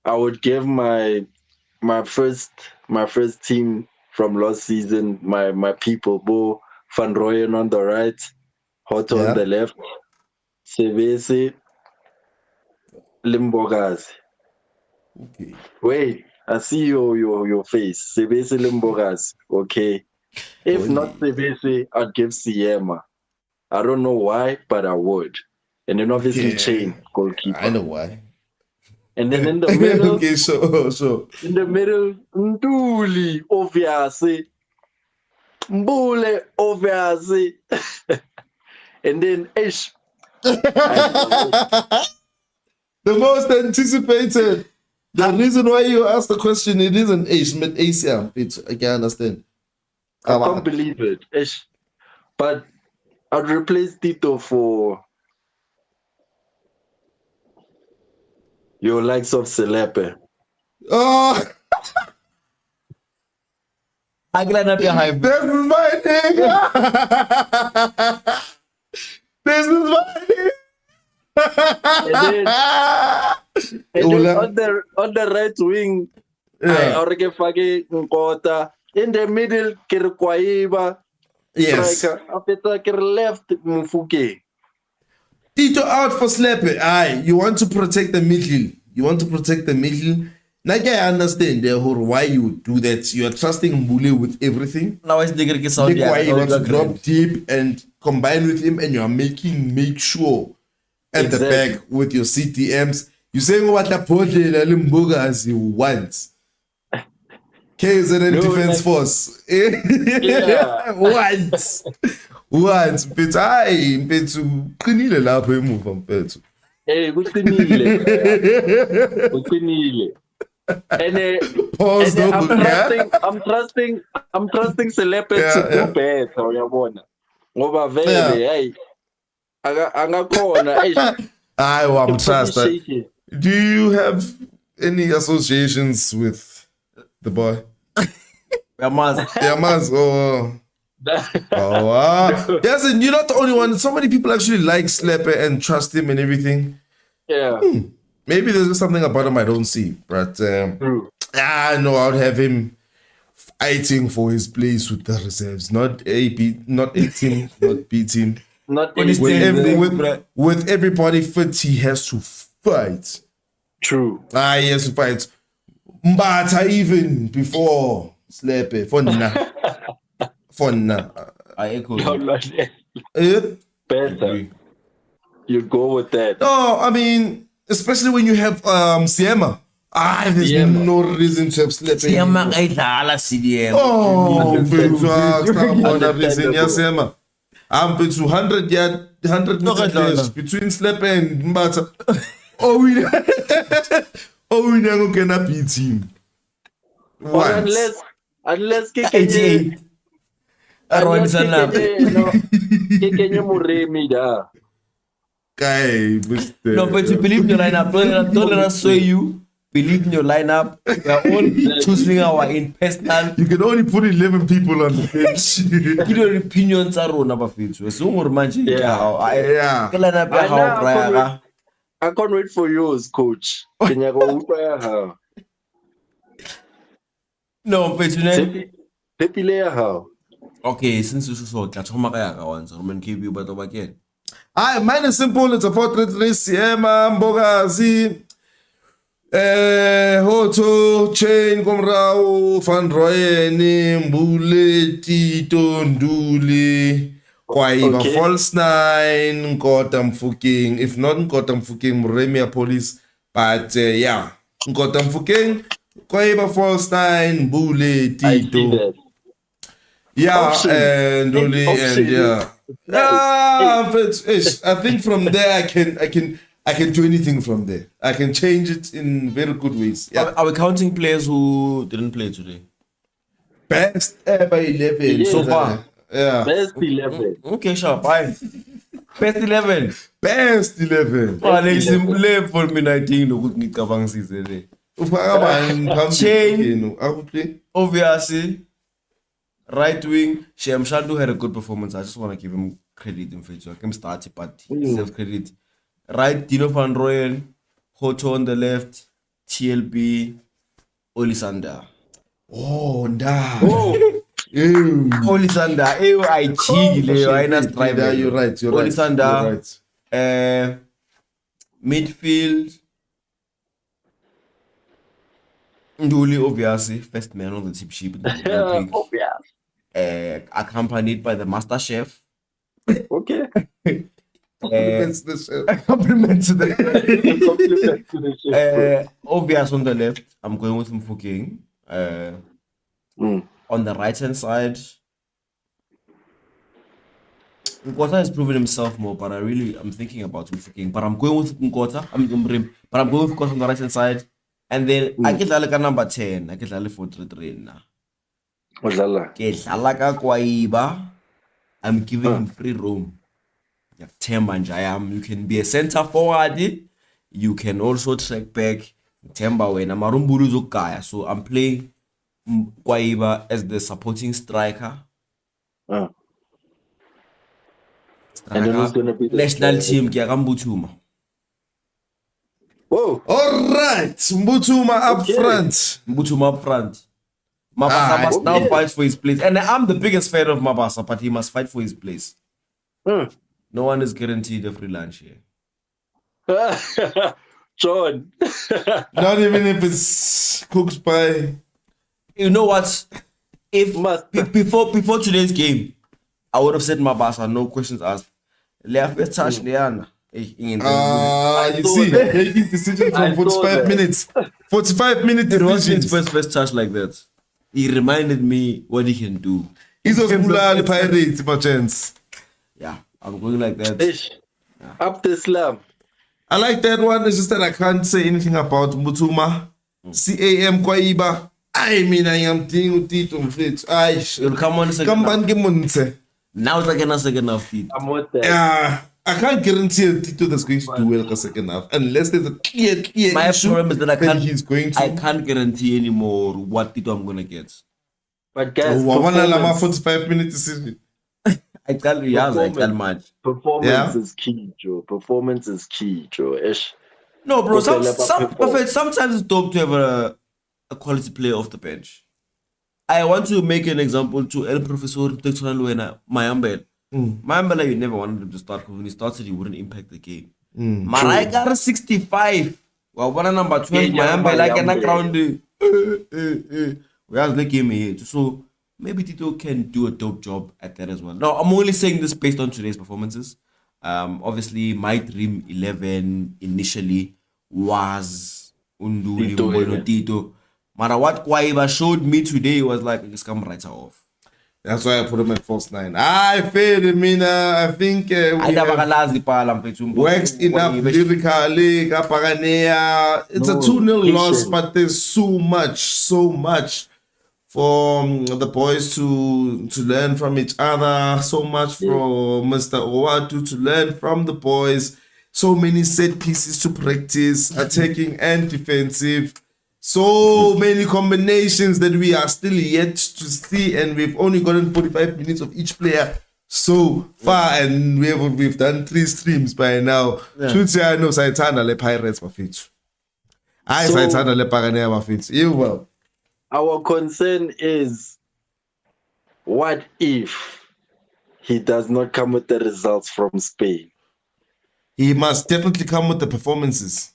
S2: I would give my first team from last season, my people, Bo Van Rooyen on the right, Hotto on the left, Sebese, Limbogazi.
S1: Okay.
S2: Wait, I see your face. Sebese Limbogas. Okay. If not Sebese, I'd give Siema. I don't know why, but I would. And then obviously Chain, goalkeeper.
S1: I know why.
S2: And then in the middle,
S1: okay, so
S2: in the middle, Nduli, obviously. Mbule, obviously. And then Ish.
S1: the most anticipated. The reason why you asked the question, it is an ace, mid ACM. I can understand.
S2: I can't believe it. Ish. But I'd replace Tito for your likes of Selepe.
S1: Oh,
S3: I'm glad up your hype.
S1: this is my nigga. This is my nigga.
S2: And then on the right wing, I already fucking Nkota. In the middle, Kwaiba.
S1: Yes.
S2: Striker. After left, Mfuke.
S1: Tito out for Slepe. Aye, you want to protect the middle. Like I understand why you would do that. You are trusting Mbule with everything.
S3: Now it's the Greek sound.
S1: Why you want to drop deep and combine with him, and you are make sure at the back with your CTMs. You're saying what the Portland Limboga as you want. KZN Defense Force.
S2: Yeah.
S1: Once. But Mpetu qinile lapho emuva Mpetu.
S2: Kuqinile. And
S1: Pause
S2: I'm trusting Selepe to do better, uyabona. Ngoba vele hey angakhona
S1: I'm trusted. Do you have any associations with the boy? Yamas, oh. Oh, wow. Yes, and you're not the only one. So many people actually like Slepe and trust him and everything.
S2: Yeah.
S1: Maybe there's just something about him I don't see. But I know I'd have him fighting for his place with the reserves. Not A team, not B team.
S2: Not
S1: With everybody fit, he has to fight.
S2: True.
S1: He has to fight. Mbata even before Slepe. For now.
S3: I echo.
S2: Better. You go with that.
S1: No, I mean, especially when you have Siema. There's no reason to have Slepe.
S3: Siema ayidlala CDM.
S1: Oh, Siema. I'm between 100 yard, 100 meters between Slepe and Mbata. We never gonna beat him.
S2: Unless
S3: 88. No, but you believe in your lineup. Don't let us sway you. Believe in your lineup. We are all choosing our impersonal.
S1: You can only put 11 people on the pitch.
S3: Your opinions are on our feet. So more magic.
S1: Yeah.
S2: I can't wait for yours, coach. Can you go?
S3: No, but you know.
S2: Happy layer how?
S3: Okay, since you saw Kachoma Kayaka once, Roman KB, but over again.
S1: Mine is simple. It's a 4-3-3. Siema, Mbogazi, Hoto, Chain, Komrao, Van Royen, Mbule, Tito, Nduli, Kwaiba, False 9, Nkotam Fuking. If not Nkotam Fuking, Muremia Police. But Nkotam Fuking, Kwaiba, False 9, Mbule, Tito. And Nduli, and I think from there I can do anything from there. I can change it in very good ways. Yeah.
S3: Are we counting players who didn't play today?
S1: Best ever 11
S3: so far.
S1: Yeah.
S2: Best 11.
S3: Okay, sure. Fine. Best 11.
S1: Best 11.
S3: Simple for me. I think no good ngicabanga sizele.
S1: Chain.
S3: Obviously. Right wing, Shem Shandu had a good performance. I just want to give him credit in fact. So I can start it, but he deserves credit. Right, Dino Van Rooyen, Hoto on the left, TLB, Olisanda.
S1: Oh, nah.
S3: Olisanda. I cheated. I not strive.
S1: You're right.
S3: Olisanda. Midfield. Nduli, obviously, first man on the tip sheet. Accompanied by the master chef.
S2: Okay.
S1: Compliments the chef.
S3: Compliments to
S2: Compliment to the chef.
S3: Obvious on the left, I'm going with Mfuking. On the right hand side, Nkota has proven himself more, but I'm thinking about Mfuking. But I'm going with Nkota. I'm going with Nkota on the right hand side. And then I get like a number 10. I get like 4-3-3 now. I'm giving him free roam. You can be a center forward. You can also track back. So I'm playing Kwaiba as the supporting striker.
S2: And then who's gonna be the
S3: national team? Mbutuma.
S2: Whoa!
S1: All right, Mbutuma up front.
S3: Mabasa must now fight for his place, and I'm the biggest fan of Mabasa, but he must fight for his place. No one is guaranteed a free lunch here.
S2: John.
S1: Not even if it's cooked by.
S3: You know what? If before today's game, I would have said Mabasa, no questions asked. Left touch Leana.
S1: You see, making decisions from 45 minutes. 45 minutes.
S3: It wasn't his first touch like that. He reminded me what he can do.
S1: He's a Mulali Pirates, my chance.
S3: Yeah, I'm going like that.
S2: Up the slam.
S1: I like that one. It's just that I can't say anything about Mbutuma. CAM Kwaiba. I mean, I am thinking Tito.
S3: You'll come on a second.
S1: Come on,
S3: now it's like a second half.
S2: I'm with that.
S1: Yeah. I can't guarantee Tito that's going to do well the second half unless there's a clear
S3: My
S1: issue
S3: problem is that
S1: he's going to.
S3: I can't guarantee anymore what Tito I'm gonna get.
S2: But guys,
S1: Oh, one Lama
S2: performance,
S1: 45-minute decision.
S3: I tell you, yes, I tell
S2: Performance.
S3: much.
S2: performance
S1: Yeah.
S2: is key, Joe. Performance is key, Joe. Ish.
S3: No, bro.
S2: Okay, let us perform.
S3: Buffett, sometimes it's dope to have a quality player off the bench. I want to make an example to El Professor Texan Luena, Mayambel. Mayambel, you never wanted him to start because when he started, he wouldn't impact the game. Marai got a 65. Well, one number 12,
S2: Yeah,
S3: Mayambel, like an
S2: Mayambel.
S3: ground. We have the game here. So maybe Tito can do a dope job at that as well. No, I'm only saying this based on today's performances. Obviously, my dream 11 initially was Unduli,
S2: Tito,
S3: Mbono,
S2: yeah.
S3: Tito. Matter what Kwaiba showed me today was like, it's come right off.
S1: That's why I put him at false 9. I failed him in. I think we
S3: I never
S1: have
S3: realized the pala mfethu.
S1: waxed enough lyrically. Kapaganea. It's a
S2: No,
S1: 2-0 loss,
S2: patient.
S1: but there's so much for the boys to learn from each other. So much for Mr. Ouaddou to learn from the boys. So many set pieces to practice, attacking and defensive. So many combinations that we are still yet to see, and we've only gotten 45 minutes of each player so far, and we've done 3 streams by now. Should I know Saitana le Pirates bafethu. I
S2: So-
S1: Saitana le Paganea bafethu. You well.
S2: Our concern is, what if he does not come with the results from Spain?
S1: He must definitely come with the performances.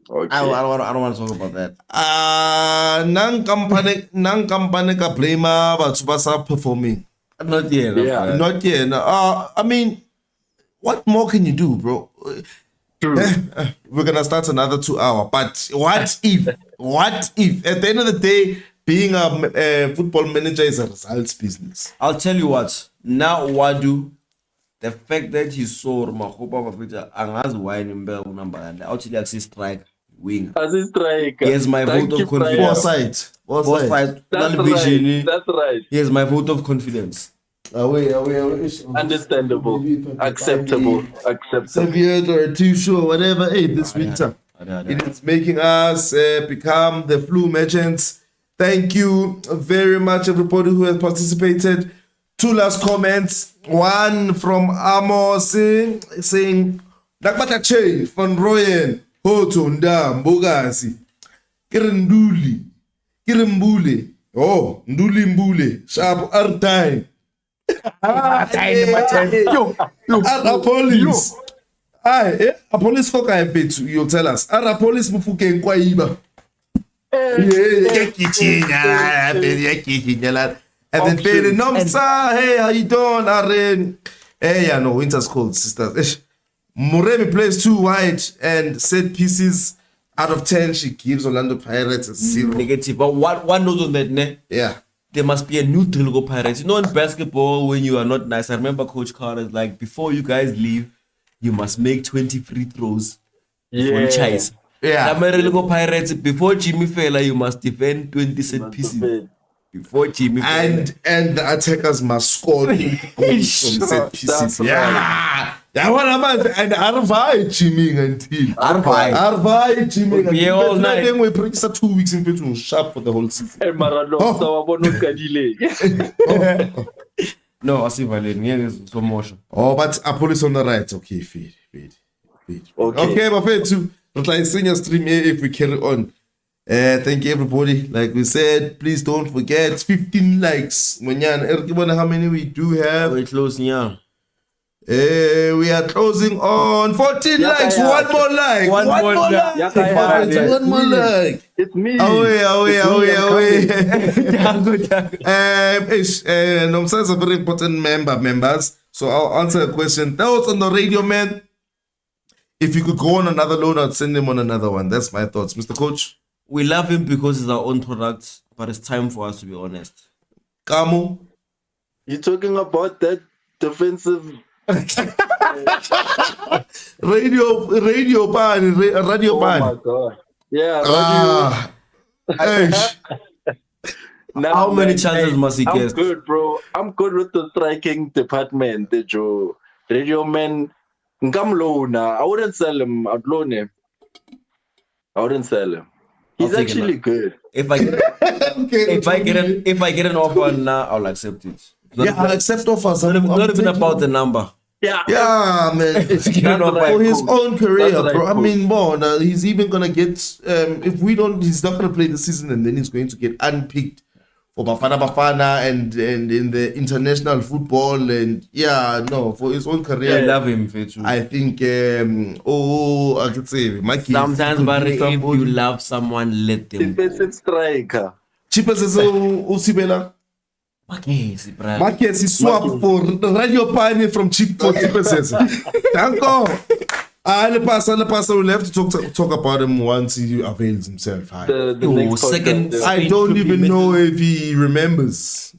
S2: Okay.
S3: I don't want to talk about that.
S1: Nang company ka blame batho ba sa performing.
S3: Not yet.
S2: Yeah.
S1: Not yet. No. I mean, what more can you do, bro?
S2: True.
S1: We're gonna start another 2 hour. But what if? What if? At the end of the day, being a football manager is a results business.
S3: I'll tell you what. Now Ouaddou, the fact that he saw Mahopa Bafita angazi wine in bell number and actually access strike wing.
S2: As a striker.
S3: He has my
S2: Thank
S3: vote
S2: you,
S3: of confidence.
S2: Prem.
S1: Foresight.
S3: Both
S1: Foresight.
S3: sides,
S2: That's
S3: non vision.
S2: right. That's right.
S3: He has my vote of confidence.
S1: Away.
S2: Understandable. Acceptable. Acceptable.
S1: Severe or too sure, whatever. Hey, this winter. It is making us become the flu merchants. Thank you very much, everybody who has participated. 2 last comments. One from Amos saying, Nakbata Che, Van Royen, Hotunda, Mbogasi, Kirinduli, Kirimbule, oh, Nduli Mbule, Sharp Artime. Police. A police folk I bet you'll tell us. A police mufuke nkwaiba. And then Fede Nomsa, hey, how you doing? Aren. Hey, yeah, no, winter's cold, sisters. Muremi plays 2 wide and set pieces out of 10. She gives Orlando Pirates a 0.
S3: Negative. But one note on that, ne?
S1: Yeah.
S3: There must be a new drill go Pirates. You know, in basketball, when you are not nice, I remember Coach Carter's like, before you guys leave, you must make 20 free throws before chase.
S1: Yeah.
S3: Go Pirates, before Jimmy Fella, you must defend 20 set pieces. Before Jimmy Fella.
S1: And the attackers must score 20 goals from set pieces.
S2: That's
S1: Yeah. Yeah, what am and Arvai Jimmy until Arvai Jimmy
S3: We all night.
S1: Then we practice 2 weeks in between sharp for the whole season.
S2: And Maradona, sawabona ukadile.
S3: No, I see Valen. Yeah, there's some motion.
S1: Oh, but a police on the right. Okay, feed.
S2: Okay.
S1: But fair to like senior stream here if we carry on. Thank you everybody. Like we said, please don't forget 15 likes. Manyan, how many we do have?
S3: We're close, yeah.
S1: We are closing on 14 likes.
S2: yeah.
S1: One more like.
S3: One more like.
S2: Yeah.
S1: One more like.
S2: It's me.
S1: Away.
S2: It's
S1: Nomsa is a very important members. So I'll answer a question. That was on the radio, man. If you could go on another loan, I'd send him on another one. That's my thoughts. Mr. Coach?
S3: We love him because he's our own product, but it's time for us to be honest.
S1: Kamu?
S2: You're talking about that defensive.
S1: Radio ban.
S2: Oh my God. Yeah. Nah,
S3: How many
S2: man,
S3: chances must he
S2: I'm
S3: get?
S2: good, bro. I'm good with the striking department. The Joe Radio Man Nkamlona, I wouldn't sell him. I'd loan him. I wouldn't sell him. He's
S3: I'll take him
S2: actually
S3: now.
S2: good.
S3: If I get,
S1: Okay,
S3: if I get an offer now, I'll accept it.
S1: yeah, I'll accept offers.
S3: Not
S1: I'm
S3: even
S1: taking
S3: about
S1: it.
S3: the number.
S2: Yeah.
S1: Yeah, man. For his own career, bro. I mean, more. He's even gonna get. If we don't, he's not gonna play the season, and then he's going to get unpicked for Bafana and in the international football, and yeah, no, for his own
S3: I
S1: career.
S3: love him, Fetu.
S1: I think. I could say my kids.
S3: Sometimes,
S1: could
S3: but
S1: be
S3: if
S1: somebody.
S3: you love someone, let them go.
S2: Defensive striker.
S1: Cheapest is Usibela.
S3: Okay, see, brother.
S1: Market is swap for Radio Pioneer from cheap for cheapest. Thank God. Le passer. We'll have to talk about him once he avails himself.
S2: The
S3: Oh,
S2: next
S3: second-
S2: podcast, yeah.
S1: I don't even know if he remembers.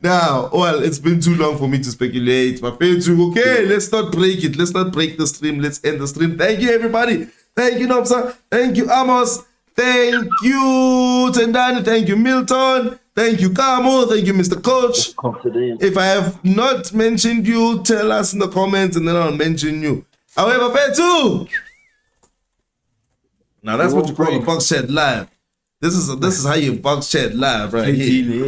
S1: Now, well, it's been too long for me to speculate. But okay, let's not break it. Let's not break the stream. Let's end the stream. Thank you, everybody. Thank you, Nopsa. Thank you, Amos. Thank you, Tendani. Thank you, Milton. Thank you, Kamo. Thank you, Mr. Coach.
S2: Confident.
S1: If I have not mentioned you, tell us in the comments and then I'll mention you. However, Betu. Now that's what you call a Bucs Chat live. This is how you Bucs Chat live right here.